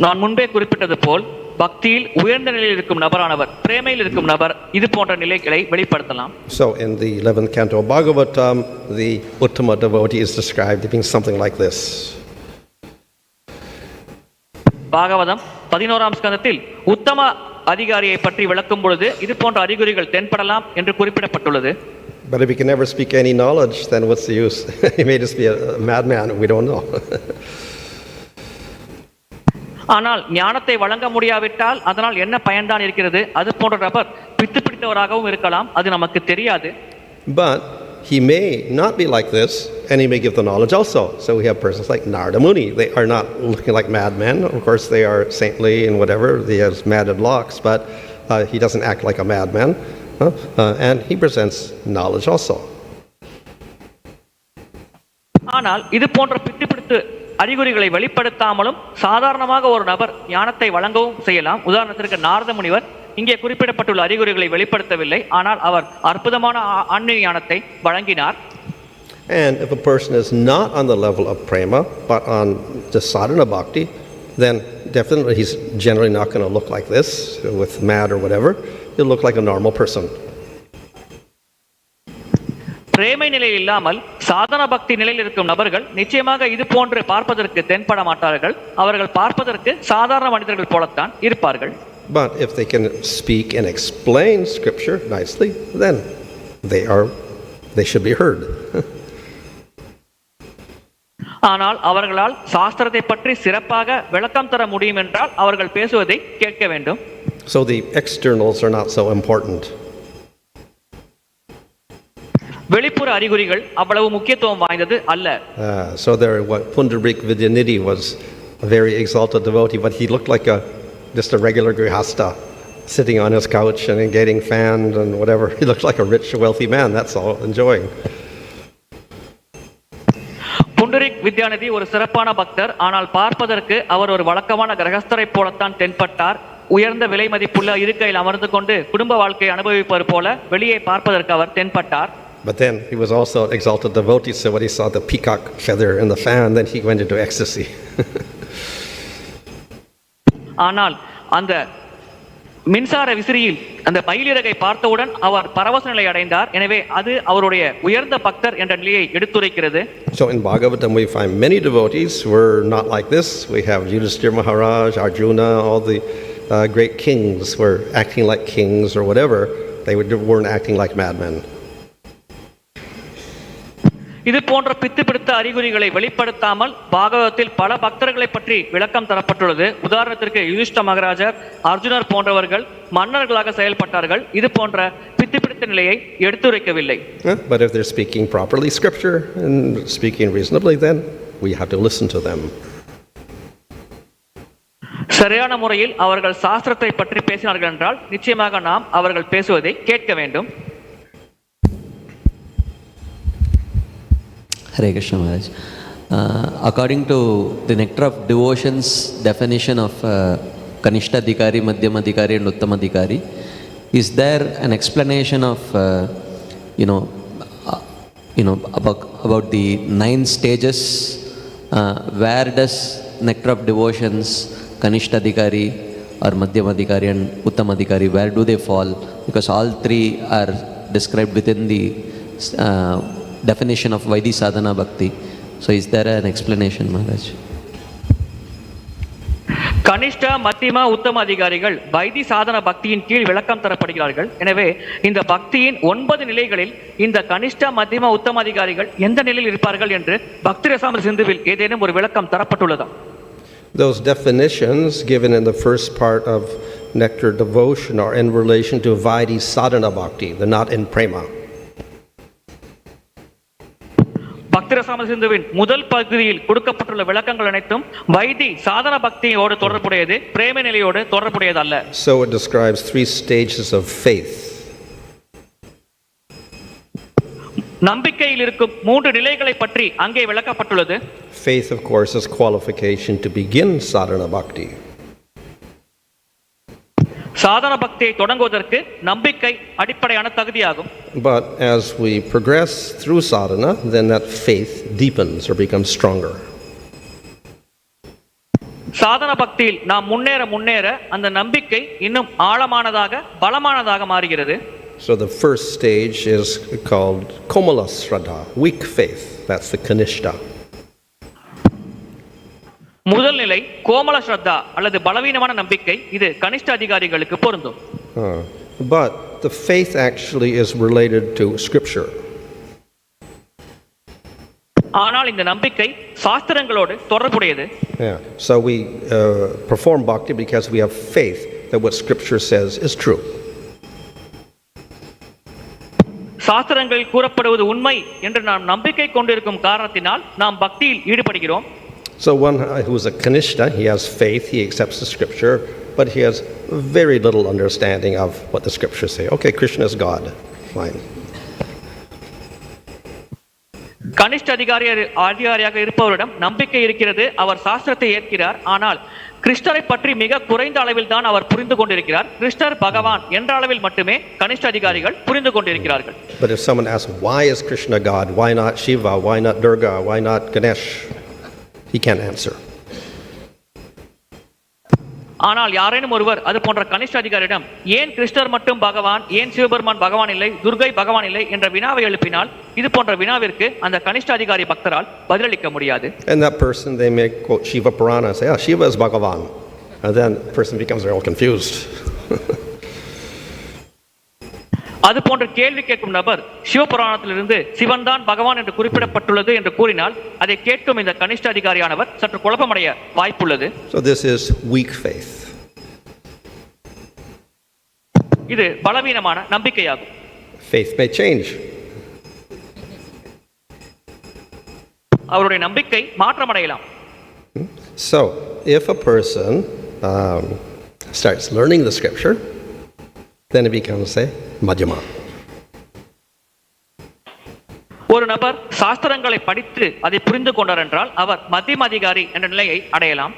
நான் முன்பே குறிப்பிட்டது போல் பக்தியில் உயர்ந்த நிலையில் இருக்கும் நபரானவர், பிரேமையில் இருக்கும் நபர் இது போன்ற நிலைகளை வெளிப்படுத்தலாம். So in the 11th canto of Bhagavatam, the uttama devotee is described as being something like this. Bhagavatam 11ஆம் ஸ்கந்தத்தில் உத்தம அதிகாரியை பற்றி விளக்கும் பொழுது இது போன்ற அறிகுறிகள் தென்படலாம் என்று குறிப்பிடப்பட்டுள்ளது. But if he can never speak any knowledge, then what's the use? He may just be a madman, we don't know. ஆனால் ஞானத்தை வழங்க முடியாவிட்டால் அதனால் என்ன பயன்தான் இருக்கிறது? அது போன்ற நபர் பித்து பிடித்தவராகவும் இருக்கலாம், அது நமக்கு தெரியாது. But he may not be like this and he may give the knowledge also. So we have persons like Narada Muni. They are not looking like madmen. Of course they are saintly and whatever. He has matted locks, but he doesn't act like a madman. And he presents knowledge also. ஆனால் இது போன்ற பித்து பிடித்து அறிகுறிகளை வெளிப்படுத்தாமலும் சாதாரணமாக ஒரு நபர் ஞானத்தை வழங்கவும் செய்யலாம். உதாரணத்திற்கு நாரத முனிவர் இங்கே குறிப்பிடப்பட்டுள்ள அறிகுறிகளை வெளிப்படுத்தவில்லை, ஆனால் அவர் அற்புதமான ஆன்மீக ஞானத்தை வழங்கினார். And if a person is not on the level of prema but on the sadhana bhakti, then definitely he's generally not going to look like this with mad or whatever. He'll look like a normal person. பிரேமை நிலையில் இல்லாமல் சாதன பக்தி நிலையில் இருக்கும் நபர்கள் நிச்சயமாக இது போன்று பார்ப்பதற்கு தென்பட மாட்டார்கள். அவர்கள் பார்ப்பதற்கு சாதாரண மனிதர்கள் போலத்தான் இருப்பார்கள். But if they can speak and explain scripture nicely, then they should be heard. ஆனால் அவர்களால் சாஸ்திரத்தை பற்றி சிறப்பாக விளக்கம் தர முடியும் என்றால் அவர்கள் பேசுவதை கேட்க வேண்டும். So the externals are not so important. வெளிப்புற அறிகுறிகள் அவ்வளவு முக்கியத்துவம் வாய்ந்தது அல்ல. So there, what Pundarik Vidyanidhi was a very exalted devotee, but he looked like just a regular grihasta sitting on his couch and getting fanned and whatever. He looked like a rich, wealthy man. That's all, enjoying. புண்டரிக் Vidyanidhi ஒரு சிறப்பான பக்தர், ஆனால் பார்ப்பதற்கு அவர் ஒரு வழக்கமான கிரகஸ்தரை போலத்தான் தென்பட்டார். உயர்ந்த விலை மதிப்புள்ள இருக்கையில் அமர்ந்து கொண்டு குடும்ப வாழ்க்கையை அனுபவிப்பவர் போல வெளியே பார்ப்பதற்கு அவர் தென்பட்டார். But then he was also an exalted devotee, so when he saw the peacock feather in the fan, then he went into ecstasy. ஆனால் அந்த மின்சார விசிறியில் அந்த மயிலிறகை பார்த்தவுடன் அவர் பரவச நிலை அடைந்தார். எனவே அது அவருடைய உயர்ந்த பக்தர் என்ற நிலையை எடுத்துரைக்கிறது. So in Bhagavatam we find many devotees who are not like this. We have Yudhishthira Maharaj, Arjuna, all the great kings were acting like kings or whatever. They weren't acting like madmen. இது போன்ற பித்து பிடித்த அறிகுறிகளை வெளிப்படுத்தாமல் பாகவதத்தில் பல பக்தர்களை பற்றி விளக்கம் தரப்பட்டுள்ளது. உதாரணத்திற்கு யுதிஷ்ட மகாராஜர், அர்ஜுனர் போன்றவர்கள் மன்னர்களாக செயல்பட்டார்கள். இது போன்ற பித்து பிடித்த நிலையை எடுத்துரைக்கவில்லை. But if they're speaking properly scripture and speaking reasonably, then we have to listen to them. சரியான முறையில் அவர்கள் சாஸ்திரத்தை பற்றி பேசினார்கள் என்றால் நிச்சயமாக நாம் அவர்கள் பேசுவதை கேட்க வேண்டும். Hare Krishna Maharaj. According to the Nectar of Devotion's definition of Kanishta Adhikari, Madhyama Adhikari and Uttama Adhikari, is there an explanation of about the 9 stages? Where does Nectar of Devotions, Kanishta Adhikari or Madhyama Adhikari and Uttama Adhikari, where do they fall? Because all 3 are described within the definition of Vaidhi Sadhana Bhakti. So is there an explanation, Maharaj? கனிஷ்ட மத்தியம உத்தம அதிகாரிகள் why this சாதன பக்தியின் கீழ் விளக்கம் தரப்படுகிறார்கள். எனவே இந்த பக்தியின் 9 நிலைகளில் இந்த கனிஷ்ட மத்தியம உத்தம அதிகாரிகள் எந்த நிலையில் இருப்பார்கள் என்று பக்தி ரசாமர சிந்துவில் ஏதேனும் ஒரு விளக்கம் தரப்பட்டுள்ளதா? Those definitions given in the first part of Nectar Devotion are in relation to Vaidhi Sadhana Bhakti. They're not in Prema. பக்தி ரசாமர சிந்துவின் முதல் பகுதியில் கொடுக்கப்பட்டுள்ள விளக்கங்கள் அனைத்தும் வைதி சாதன பக்தியோடு தொடர்புடையது, பிரேம நிலையோடு தொடர்புடையது அல்ல. So it describes 3 stages of faith. நம்பிக்கையில் இருக்கும் 3 நிலைகளை பற்றி அங்கே விளக்கப்பட்டுள்ளது. Faith, of course, is qualification to begin sadhana bhakti. சாதன பக்தியை தொடங்குவதற்கு நம்பிக்கை அடிப்படையான தகுதியாகும். But as we progress through sadhana, then that faith deepens or becomes stronger. சாதன பக்தியில் நாம் முன்னேற அந்த நம்பிக்கை இன்னும் ஆழமானதாக பலமானதாக மாறுகிறது. So the first stage is called komala shraddha, weak faith. That's the kanishta. முதல் நிலை கோமல ஸ்ரத்தா அல்லது பலவீனமான நம்பிக்கை. இது கனிஷ்ட அதிகாரிகளுக்கு பொருந்தும். But the faith actually is related to scripture. ஆனால் இந்த நம்பிக்கை சாஸ்திரங்களோடு தொடர்புடையது. Yeah. So we perform bhakti because we have faith that what scripture says is true. சாஸ்திரங்களில் கூறப்படுவது உண்மை என்று நாம் நம்பிக்கை கொண்டிருக்கும் காரணத்தினால் நாம் பக்தியில் ஈடுபடுகிறோம். So one who is a kanishta, he has faith, he accepts the scripture, but he has very little understanding of what the scriptures say. Okay, Krishna is God. Fine. கனிஷ்ட அதிகாரியாக இருப்பவரிடம் நம்பிக்கை இருக்கிறது, அவர் சாஸ்திரத்தை ஏற்கிறார். ஆனால் கிருஷ்ணரை பற்றி மிக குறைந்த அளவில் தான் அவர் புரிந்து கொண்டிருக்கிறார். கிருஷ்ணர் பகவான் என்ற அளவில் மட்டுமே கனிஷ்ட அதிகாரிகள் புரிந்து கொண்டிருக்கிறார்கள். But if someone asks, why is Krishna God? Why not Shiva? Why not Durga? Why not Ganesh? He can't answer. ஆனால் யாரேனும் ஒருவர் அது போன்ற கனிஷ்ட அதிகாரியிடம் ஏன் கிருஷ்ணர் மட்டும் பகவான், ஏன் சிவபெருமான் பகவான் இல்லை, துர்கை பகவான் இல்லை என்ற வினாவை எழுப்பினால் இது போன்ற வினாவிற்கு அந்த கனிஷ்ட அதிகாரி பக்தரால் பதிலளிக்க முடியாது. And that person, they may quote Shiva Purana and say, Shiva is Bhagavan. And then the person becomes very confused. அது போன்ற கேள்வி கேட்கும் நபர் சிவபுராணத்திலிருந்து சிவன் தான் பகவான் என்று குறிப்பிடப்பட்டுள்ளது என்று கூறினால் அதை கேட்கும் இந்த கனிஷ்ட அதிகாரியானவர் சற்று குழப்பமடைய வாய்ப்புள்ளது. So this is weak faith. இது பலவீனமான நம்பிக்கையாகும். Faith may change. அவருடைய நம்பிக்கை மாற்றமடையலாம். So if a person starts learning the scripture, then it becomes a madhyama. ஒரு நபர் சாஸ்திரங்களை படித்து அதை புரிந்து கொண்டார் என்றால் அவர் மத்தியம அதிகாரி என்ற நிலையை அடையலாம்.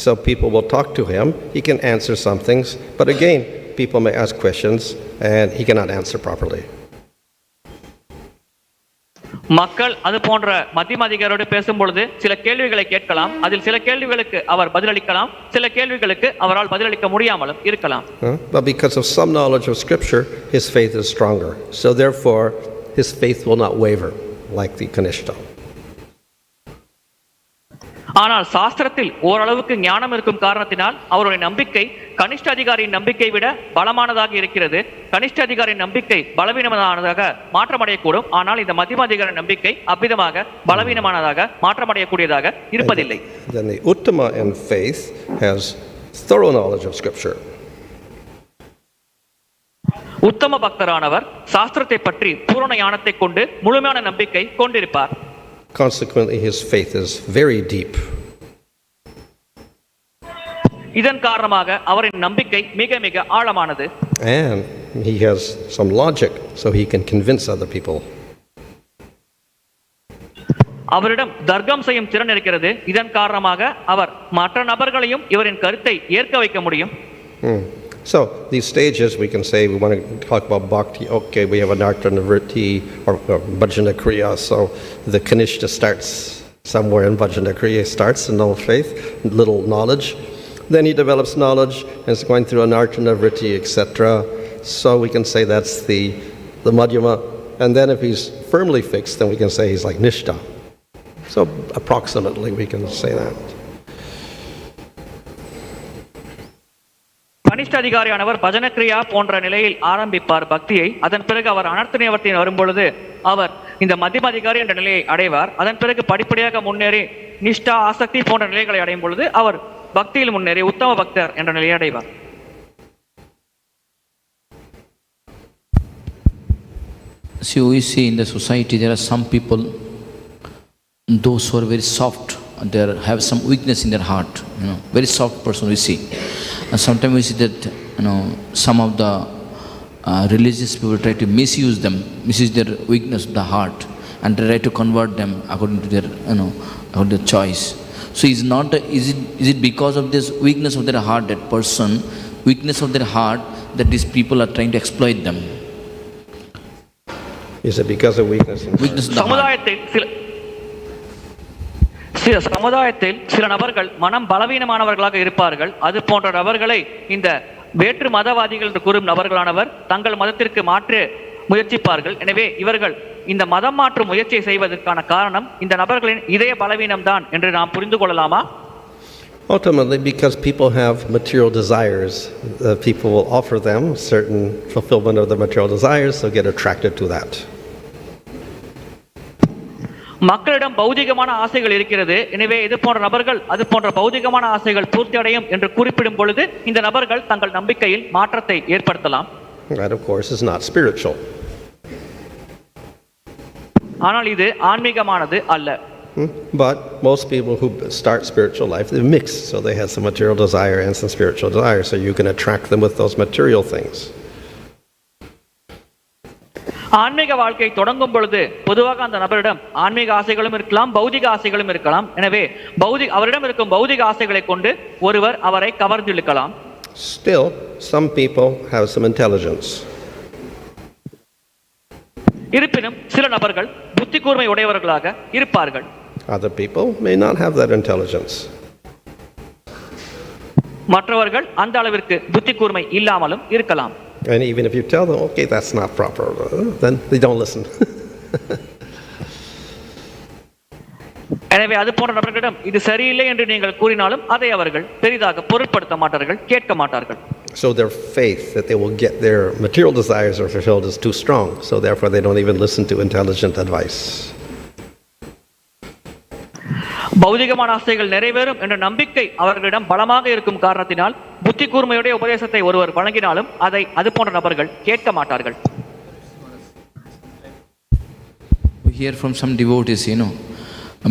So people will talk to him, he can answer some things, but again people may ask questions and he cannot answer properly. மக்கள் அது போன்ற மத்தியம அதிகாரியோடு பேசும்பொழுது சில கேள்விகளை கேட்கலாம். அதில் சில கேள்விகளுக்கு அவர் பதிலளிக்கலாம், சில கேள்விகளுக்கு அவரால் பதிலளிக்க முடியாமலும் இருக்கலாம். But because of some knowledge of scripture, his faith is stronger. So therefore his faith will not waver like the kanishta. ஆனால் சாஸ்திரத்தில் ஓரளவுக்கு ஞானம் இருக்கும் காரணத்தினால் அவருடைய நம்பிக்கை கனிஷ்ட அதிகாரியின் நம்பிக்கை விட பலமானதாக இருக்கிறது. கனிஷ்ட அதிகாரியின் நம்பிக்கை பலவீனமானதாக மாற்றமடையக்கூடும். ஆனால் இந்த மத்தியம அதிகாரியின் நம்பிக்கை அவ்விதமாக பலவீனமானதாக மாற்றமடையக்கூடியதாக இருப்பதில்லை. Then the uttama in faith has thorough knowledge of scripture. உத்தம பக்தரானவர் சாஸ்திரத்தை பற்றி பூரண ஞானத்தை கொண்டு முழுமையான நம்பிக்கை கொண்டிருப்பார். Consequently, his faith is very deep. இதன் காரணமாக அவரின் நம்பிக்கை மிக மிக ஆழமானது. And he has some logic, so he can convince other people. அவரிடம் தர்க்கம் செய்யும் திறன் இருக்கிறது. இதன் காரணமாக அவர் மற்ற நபர்களையும் இவரின் கருத்தை ஏற்க வைக்க முடியும். So these stages, we can say we want to talk about bhakti. Okay, we have an artha-nivritti or bhajana kriya. So the kanishta starts somewhere in bhajana kriya, starts in no faith, little knowledge. Then he develops knowledge and is going through an artha-nivritti, etc. So we can say that's the madhyama. And then if he's firmly fixed, then we can say he's like nishta. So approximately we can say that. கனிஷ்ட அதிகாரியானவர் பஜன கிரியா போன்ற நிலையில் ஆரம்பிப்பார் பக்தியை. அதன் பிறகு அவர் அனர்த்த நிவர்த்தி வரும்பொழுது அவர் இந்த மத்தியம அதிகாரி என்ற நிலையை அடைவார். அதன் பிறகு படிப்படியாக முன்னேறி நிஷ்டா ஆசக்தி போன்ற நிலைகளை அடையும் பொழுது அவர் பக்தியில் முன்னேறி உத்தம பக்தர் என்ற நிலையை அடைவார். So we see in the society there are some people, those who are very soft, they have some weakness in their heart, very soft person we see. And sometimes we see that, some of the religious people try to misuse their weakness of the heart, and try to convert them according to their, according to their choice. So is it because of this weakness of their heart, that person, weakness of their heart, that these people are trying to exploit them? Is it because of weakness in the heart? சமுதாயத்தில் சில நபர்கள் மனம் பலவீனமானவர்களாக இருப்பார்கள். அது போன்ற நபர்களை இந்த வேற்று மதவாதிகள் என்று கூறும் நபர்களானவர் தங்கள் மதத்திற்கு மாற்று முயற்சிப்பார்கள். எனவே இவர்கள் இந்த மதம் மாற்று முயற்சியை செய்வதற்கான காரணம் இந்த நபர்களின் இதய பலவீனம் தான் என்று நாம் புரிந்து கொள்ளலாமா? Ultimately, because people have material desires, people will offer them certain fulfillment of the material desires, so get attracted to that. மக்களிடம் பௌதிகமான ஆசைகள் இருக்கிறது. எனவே இது போன்ற நபர்கள் அது போன்ற பௌதிகமான ஆசைகள் பூர்த்தி அடையும் என்று குறிப்பிடும் பொழுது இந்த நபர்கள் தங்கள் நம்பிக்கையில் மாற்றத்தை ஏற்படுத்தலாம். That of course is not spiritual. ஆனால் இது ஆன்மீகமானது அல்ல. But most people who start spiritual life, they mix, so they have some material desire and some spiritual desire, so you can attract them with those material things. ஆன்மீக வாழ்க்கை தொடங்கும் பொழுது பொதுவாக அந்த நபரிடம் ஆன்மீக ஆசைகளும் இருக்கலாம், பௌதிக ஆசைகளும் இருக்கலாம். எனவே அவரிடம் இருக்கும் பௌதிக ஆசைகளை கொண்டு ஒருவர் அவரை கவர்ந்து இழுக்கலாம். Still, some people have some intelligence. இருப்பினும் சில நபர்கள் புத்தி கூர்மை உடையவர்களாக இருப்பார்கள். Other people may not have that intelligence. மற்றவர்கள் அந்த அளவிற்கு புத்தி கூர்மை இல்லாமலும் இருக்கலாம். And even if you tell them, okay, that's not proper, then they don't listen. எனவே அது போன்ற நபர்களிடம் இது சரியில்லை என்று நீங்கள் கூறினாலும் அதை அவர்கள் பெரிதாக பொருட்படுத்த மாட்டார்கள், கேட்க மாட்டார்கள். So their faith that they will get their material desires are fulfilled is too strong, so therefore they don't even listen to intelligent advice. பௌதிகமான ஆசைகள் நிறைவேறும் என்ற நம்பிக்கை அவர்களிடம் பலமாக இருக்கும் காரணத்தினால் புத்தி கூர்மையுடைய உபதேசத்தை ஒருவர் வழங்கினாலும் அதை அது போன்ற நபர்கள் கேட்க மாட்டார்கள். We hear from some devotees,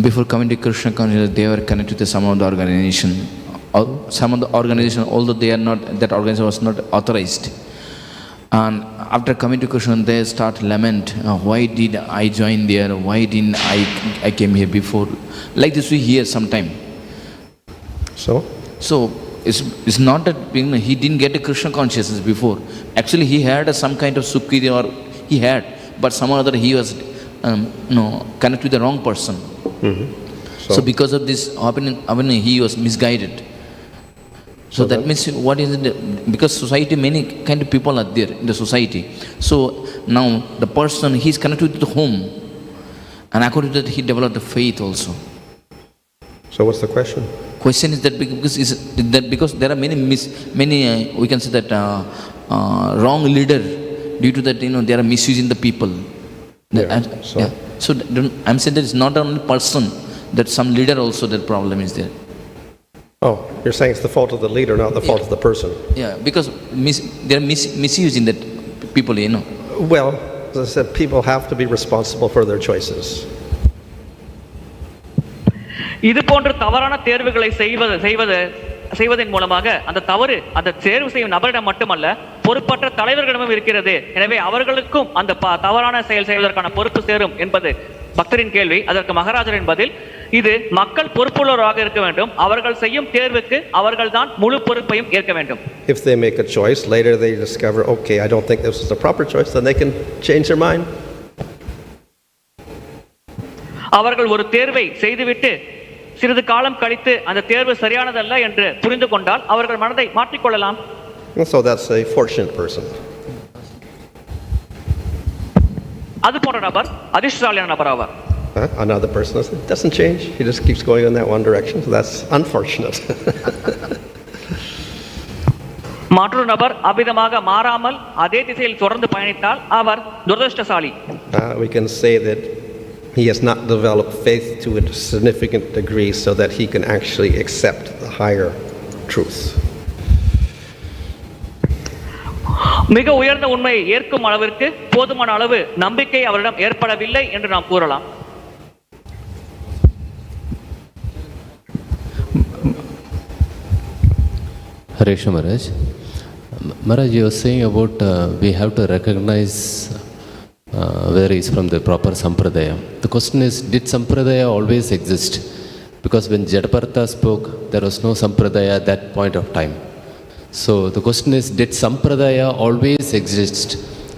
before coming to Krishna consciousness, they were connected to some of the organization. Some of the organization, although they are not, that organization was not authorized. And after coming to Krishna, they start lament, why did I join there? Why didn't I came here before? Like this we hear sometime. So it's not that he didn't get a Krishna consciousness before. Actually, he had some kind of sukhi, or he had, but somehow or other he was connected with the wrong person. Mm-hmm. So because of this happening, he was misguided. So that means what is it? Because society, many kind of people are there in the society. So now the person, he is connected to the home, and according to that he developed the faith also. So what's the question? Question is that because there are many we can say that wrong leader, due to that they are misusing the people. So I'm saying that it's not only person, that some leader also that problem is there. Oh, you're saying it's the fault of the leader, not the fault of the person. Yeah, because they are misusing that people, you know. Well, as I said, people have to be responsible for their choices. இது போன்ற தவறான தேர்வுகளை செய்வதன் மூலமாக அந்த தவறு அந்த தேர்வு செய்யும் நபரிடம் மட்டுமல்ல, பொறுப்பற்ற தலைவர்களிடமும் இருக்கிறது. எனவே அவர்களுக்கும் அந்த தவறான செயல் செய்வதற்கான பொறுப்பு சேரும் என்பது பக்தரின் கேள்வி. அதற்கு மகாராஜரின் பதில், இது மக்கள் பொறுப்புள்ளவராக இருக்க வேண்டும். அவர்கள் செய்யும் தேர்வுக்கு அவர்கள் தான் முழு பொறுப்பையும் ஏற்க வேண்டும். If they make a choice, later they discover, okay, I don't think this is the proper choice, then they can change their mind. அவர்கள் ஒரு தேர்வை செய்துவிட்டு சிறிது காலம் கழித்து அந்த தேர்வு சரியானதல்ல என்று புரிந்து கொண்டால் அவர்கள் மனதை மாற்றிக்கொள்ளலாம். So that's a fortunate person. அது போன்ற நபர் அதிர்ஷ்டசாலியான நபர் ஆவார். Another person doesn't change. He just keeps going in that one direction. So that's unfortunate. மற்றொரு நபர் அபிதமாக மாறாமல் அதே திசையில் தொடர்ந்து பயணித்தால் அவர் துரதிர்ஷ்டசாலி. We can say that he has not developed faith to a significant degree so that he can actually accept the higher truth. மிக உயர்ந்த உண்மையை ஏற்கும் அளவிற்கு போதுமான அளவு நம்பிக்கை அவரிடம் ஏற்படவில்லை என்று நாம் கூறலாம். Hare Krishna Maharaj. Maharaj, you were saying about we have to recognize whether he is from the proper sampradaya. The question is, did sampradaya always exist? Because when Jadapartha spoke, there was no sampradaya at that point of time. So the question is, did sampradaya always exist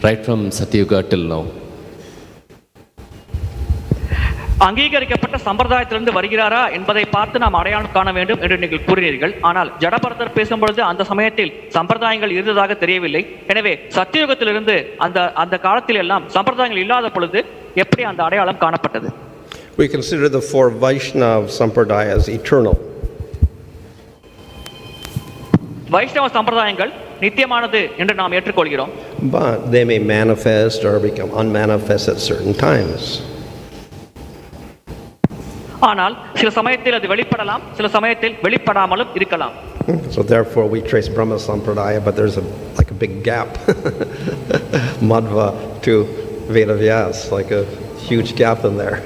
right from Satyuga till now? அங்கீகரிக்கப்பட்ட சம்பிரதாயத்திலிருந்து வருகிறாரா என்பதை பார்த்து நாம் அடையாளம் காண வேண்டும் என்று நீங்கள் கூறினீர்கள். ஆனால் ஜடபரதர் பேசும்பொழுது அந்த சமயத்தில் சம்பிரதாயங்கள் இருந்ததாக தெரியவில்லை. எனவே சத்தியுகத்திலிருந்து அந்த காலத்தில் எல்லாம் சம்பிரதாயங்கள் இல்லாத பொழுது எப்படி அந்த அடையாளம் காணப்பட்டது? We consider the four Vaishnava sampradayas eternal. வைஷ்ணவ சம்பிரதாயங்கள் நித்தியமானது என்று நாம் ஏற்றுக்கொள்கிறோம். But they may manifest or become unmanifest at certain times. ஆனால் சில சமயத்தில் அது வெளிப்படலாம், சில சமயத்தில் வெளிப்படாமலும் இருக்கலாம். So therefore we trace Brahma Sampradaya, but there's like a big gap. Madhva to Veda Vyāsa, like a huge gap in there.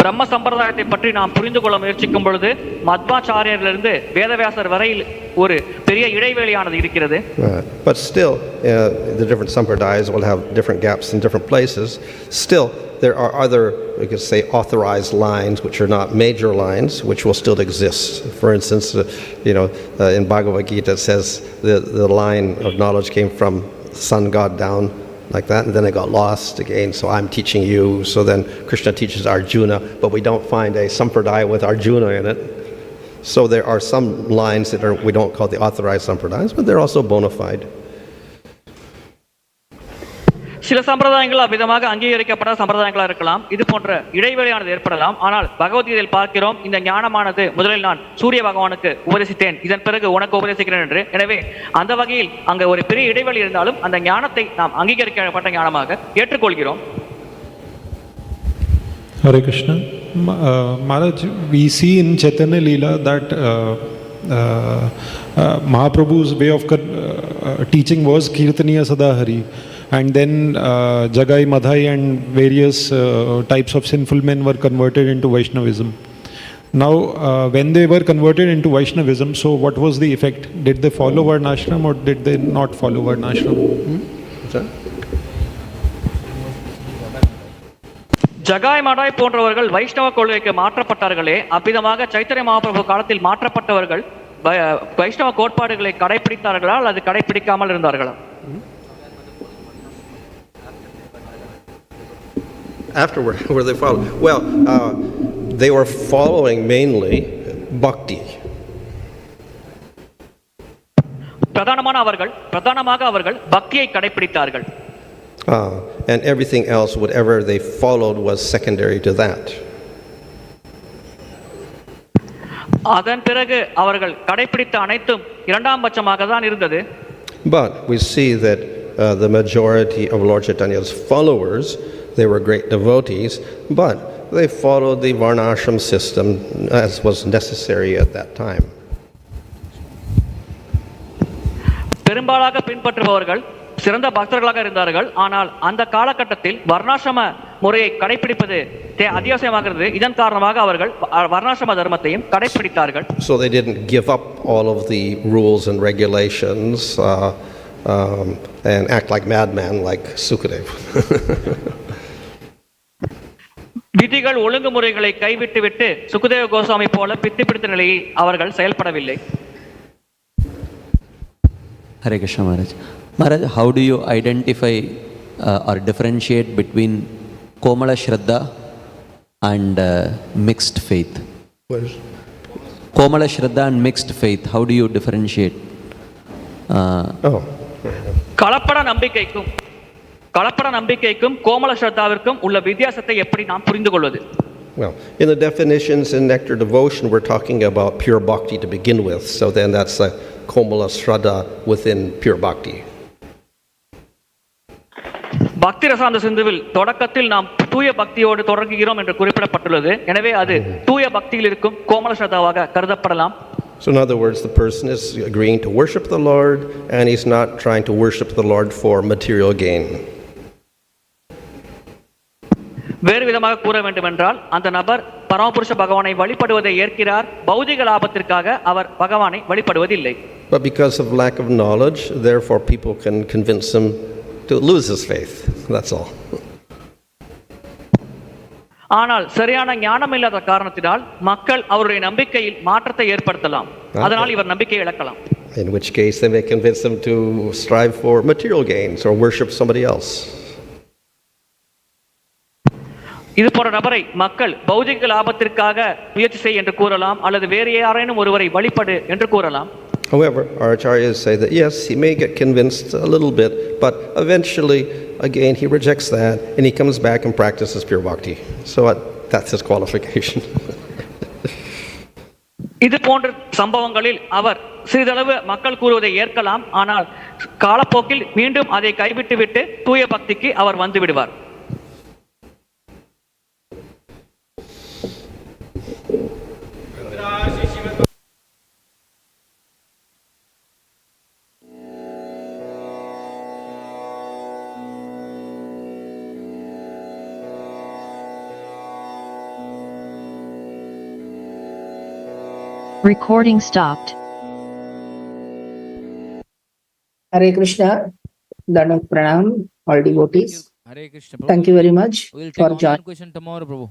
பிரம்ம சம்பிரதாயத்தை பற்றி நாம் புரிந்து கொள்ள முயற்சிக்கும் பொழுது மத்வாச்சாரியரிலிருந்து வேதவியாசர் வரையில் ஒரு பெரிய இடைவெளியானது இருக்கிறது. But still, the different sampradayas will have different gaps in different places. Still, there are other, we could say, authorized lines which are not major lines, which will still exist. For instance, in Bhagavad Gita it says the line of knowledge came from sun god down, like that, and then it got lost again, so I'm teaching you. So then Krishna teaches Arjuna, but we don't find a sampradaya with Arjuna in it. So there are some lines that we don't call the authorized sampradayas, but they're also bona fide. சில சம்பிரதாயங்கள் அவ்விதமாக அங்கீகரிக்கப்பட்ட சம்பிரதாயங்களாக இருக்கலாம். இது போன்ற இடைவெளியானது ஏற்படலாம். ஆனால் பகவத்கீதையில் பார்க்கிறோம், இந்த ஞானமானது முதலில் நான் சூரிய பகவானுக்கு உபதேசித்தேன், இதன் பிறகு உனக்கு உபதேசிக்கிறேன் என்று. எனவே அந்த வகையில் அங்கே ஒரு பெரிய இடைவெளி இருந்தாலும் அந்த ஞானத்தை நாம் அங்கீகரிக்கப்பட்ட ஞானமாக ஏற்றுக்கொள்கிறோம். Hare Krishna. Maharaj, we see in Chaitanya Leela that Mahaprabhu's way of teaching was Kirtaniya Sadahari. And then Jagai, Madhai and various types of sinful men were converted into Vaishnavism. Now, when they were converted into Vaishnavism, so what was the effect? Did they follow Varnashram or did they not follow Varnashram? Jagai மடாய் போன்றவர்கள் வைஷ்ணவ கொள்கைக்கு மாற்றப்பட்டார்களே, அவ்விதமாக சைத்தன்ய மகாபிரபு காலத்தில் மாற்றப்பட்டவர்கள் வைஷ்ணவ கோட்பாடுகளை கடைபிடித்தார்களா அல்லது கடைபிடிக்காமல் இருந்தார்களா? Afterward, where they followed? Well, they were following mainly bhakti. பிரதானமாக அவர்கள் பக்தியை கடைபிடித்தார்கள். And everything else, whatever they followed, was secondary to that. அதன் பிறகு அவர்கள் கடைபிடித்த அனைத்தும் இரண்டாம் பட்சமாக தான் இருந்தது. But we see that the majority of Lord Chaitanya's followers, they were great devotees, but they followed the varnashram system as was necessary at that time. பெரும்பாலாக பின்பற்றுபவர்கள் சிறந்த பக்தர்களாக இருந்தார்கள். ஆனால் அந்த காலகட்டத்தில் வர்ணாசிரம முறையை கடைபிடிப்பது அத்தியாவசியமாகிறது. இதன் காரணமாக அவர்கள் வர்ணாசிரம தர்மத்தையும் கடைபிடித்தார்கள். So they didn't give up all of the rules and regulations and act like madman like Śukadeva. விதிகள் ஒழுங்குமுறைகளை கைவிட்டுவிட்டு சுகதேவ கோஸ்வாமி போல பித்து பிடித்த நிலையை அவர்கள் செயல்படவில்லை. Hare Krishna Maharaj. Maharaj, how do you identify or differentiate between Komala Shraddha and mixed faith? What is? Komala Shraddha and mixed faith, how do you differentiate? கலப்பட நம்பிக்கைக்கும் கோமல ஸ்ரத்தாவிற்கும் உள்ள வித்தியாசத்தை எப்படி நாம் புரிந்து கொள்வது? Well, in the definitions in Nectar Devotion, we're talking about pure bhakti to begin with. So then that's a Komala Shraddha within pure bhakti. பக்தி ரசாந்த சிந்துவில் தொடக்கத்தில் நாம் தூய பக்தியோடு தொடங்குகிறோம் என்று குறிப்பிடப்பட்டுள்ளது. எனவே அது தூய பக்தியில் இருக்கும் கோமல ஸ்ரத்தாவாக கருதப்படலாம். So in other words, the person is agreeing to worship the Lord and he's not trying to worship the Lord for material gain. வேறு விதமாக கூற வேண்டும் என்றால் அந்த நபர் பரமபுருஷ பகவானை வழிபடுவதை ஏற்கிறார், பௌதிக லாபத்திற்காக அவர் பகவானை வழிபடுவதில்லை. But because of lack of knowledge, therefore people can convince him to lose his faith. That's all. ஆனால் சரியான ஞானம் இல்லாத காரணத்தினால் மக்கள் அவருடைய நம்பிக்கையில் மாற்றத்தை ஏற்படுத்தலாம். அதனால் இவர் நம்பிக்கையை இழக்கலாம். In which case they may convince him to strive for material gains or worship somebody else. இது போன்ற நபரை மக்கள் பௌதிக லாபத்திற்காக முயற்சி செய் என்று கூறலாம், அல்லது வேறு யாரேனும் ஒருவரை வழிபடு என்று கூறலாம். However, our acharyas say that yes, he may get convinced a little bit, but eventually, again, he rejects that and he comes back and practices pure bhakti. So that's his qualification. இது போன்ற சம்பவங்களில் அவர் சிறிதளவு மக்கள் கூறுவதை ஏற்கலாம், ஆனால் காலப்போக்கில் மீண்டும் அதை கைவிட்டுவிட்டு தூய பக்திக்கு அவர் வந்து விடுவார். Recording stopped. Hare Krishna, Dandavat Pranam, all devotees. Hare Krishna, Prabhu. Thank you very much We'll for take joining. one question tomorrow, Prabhu.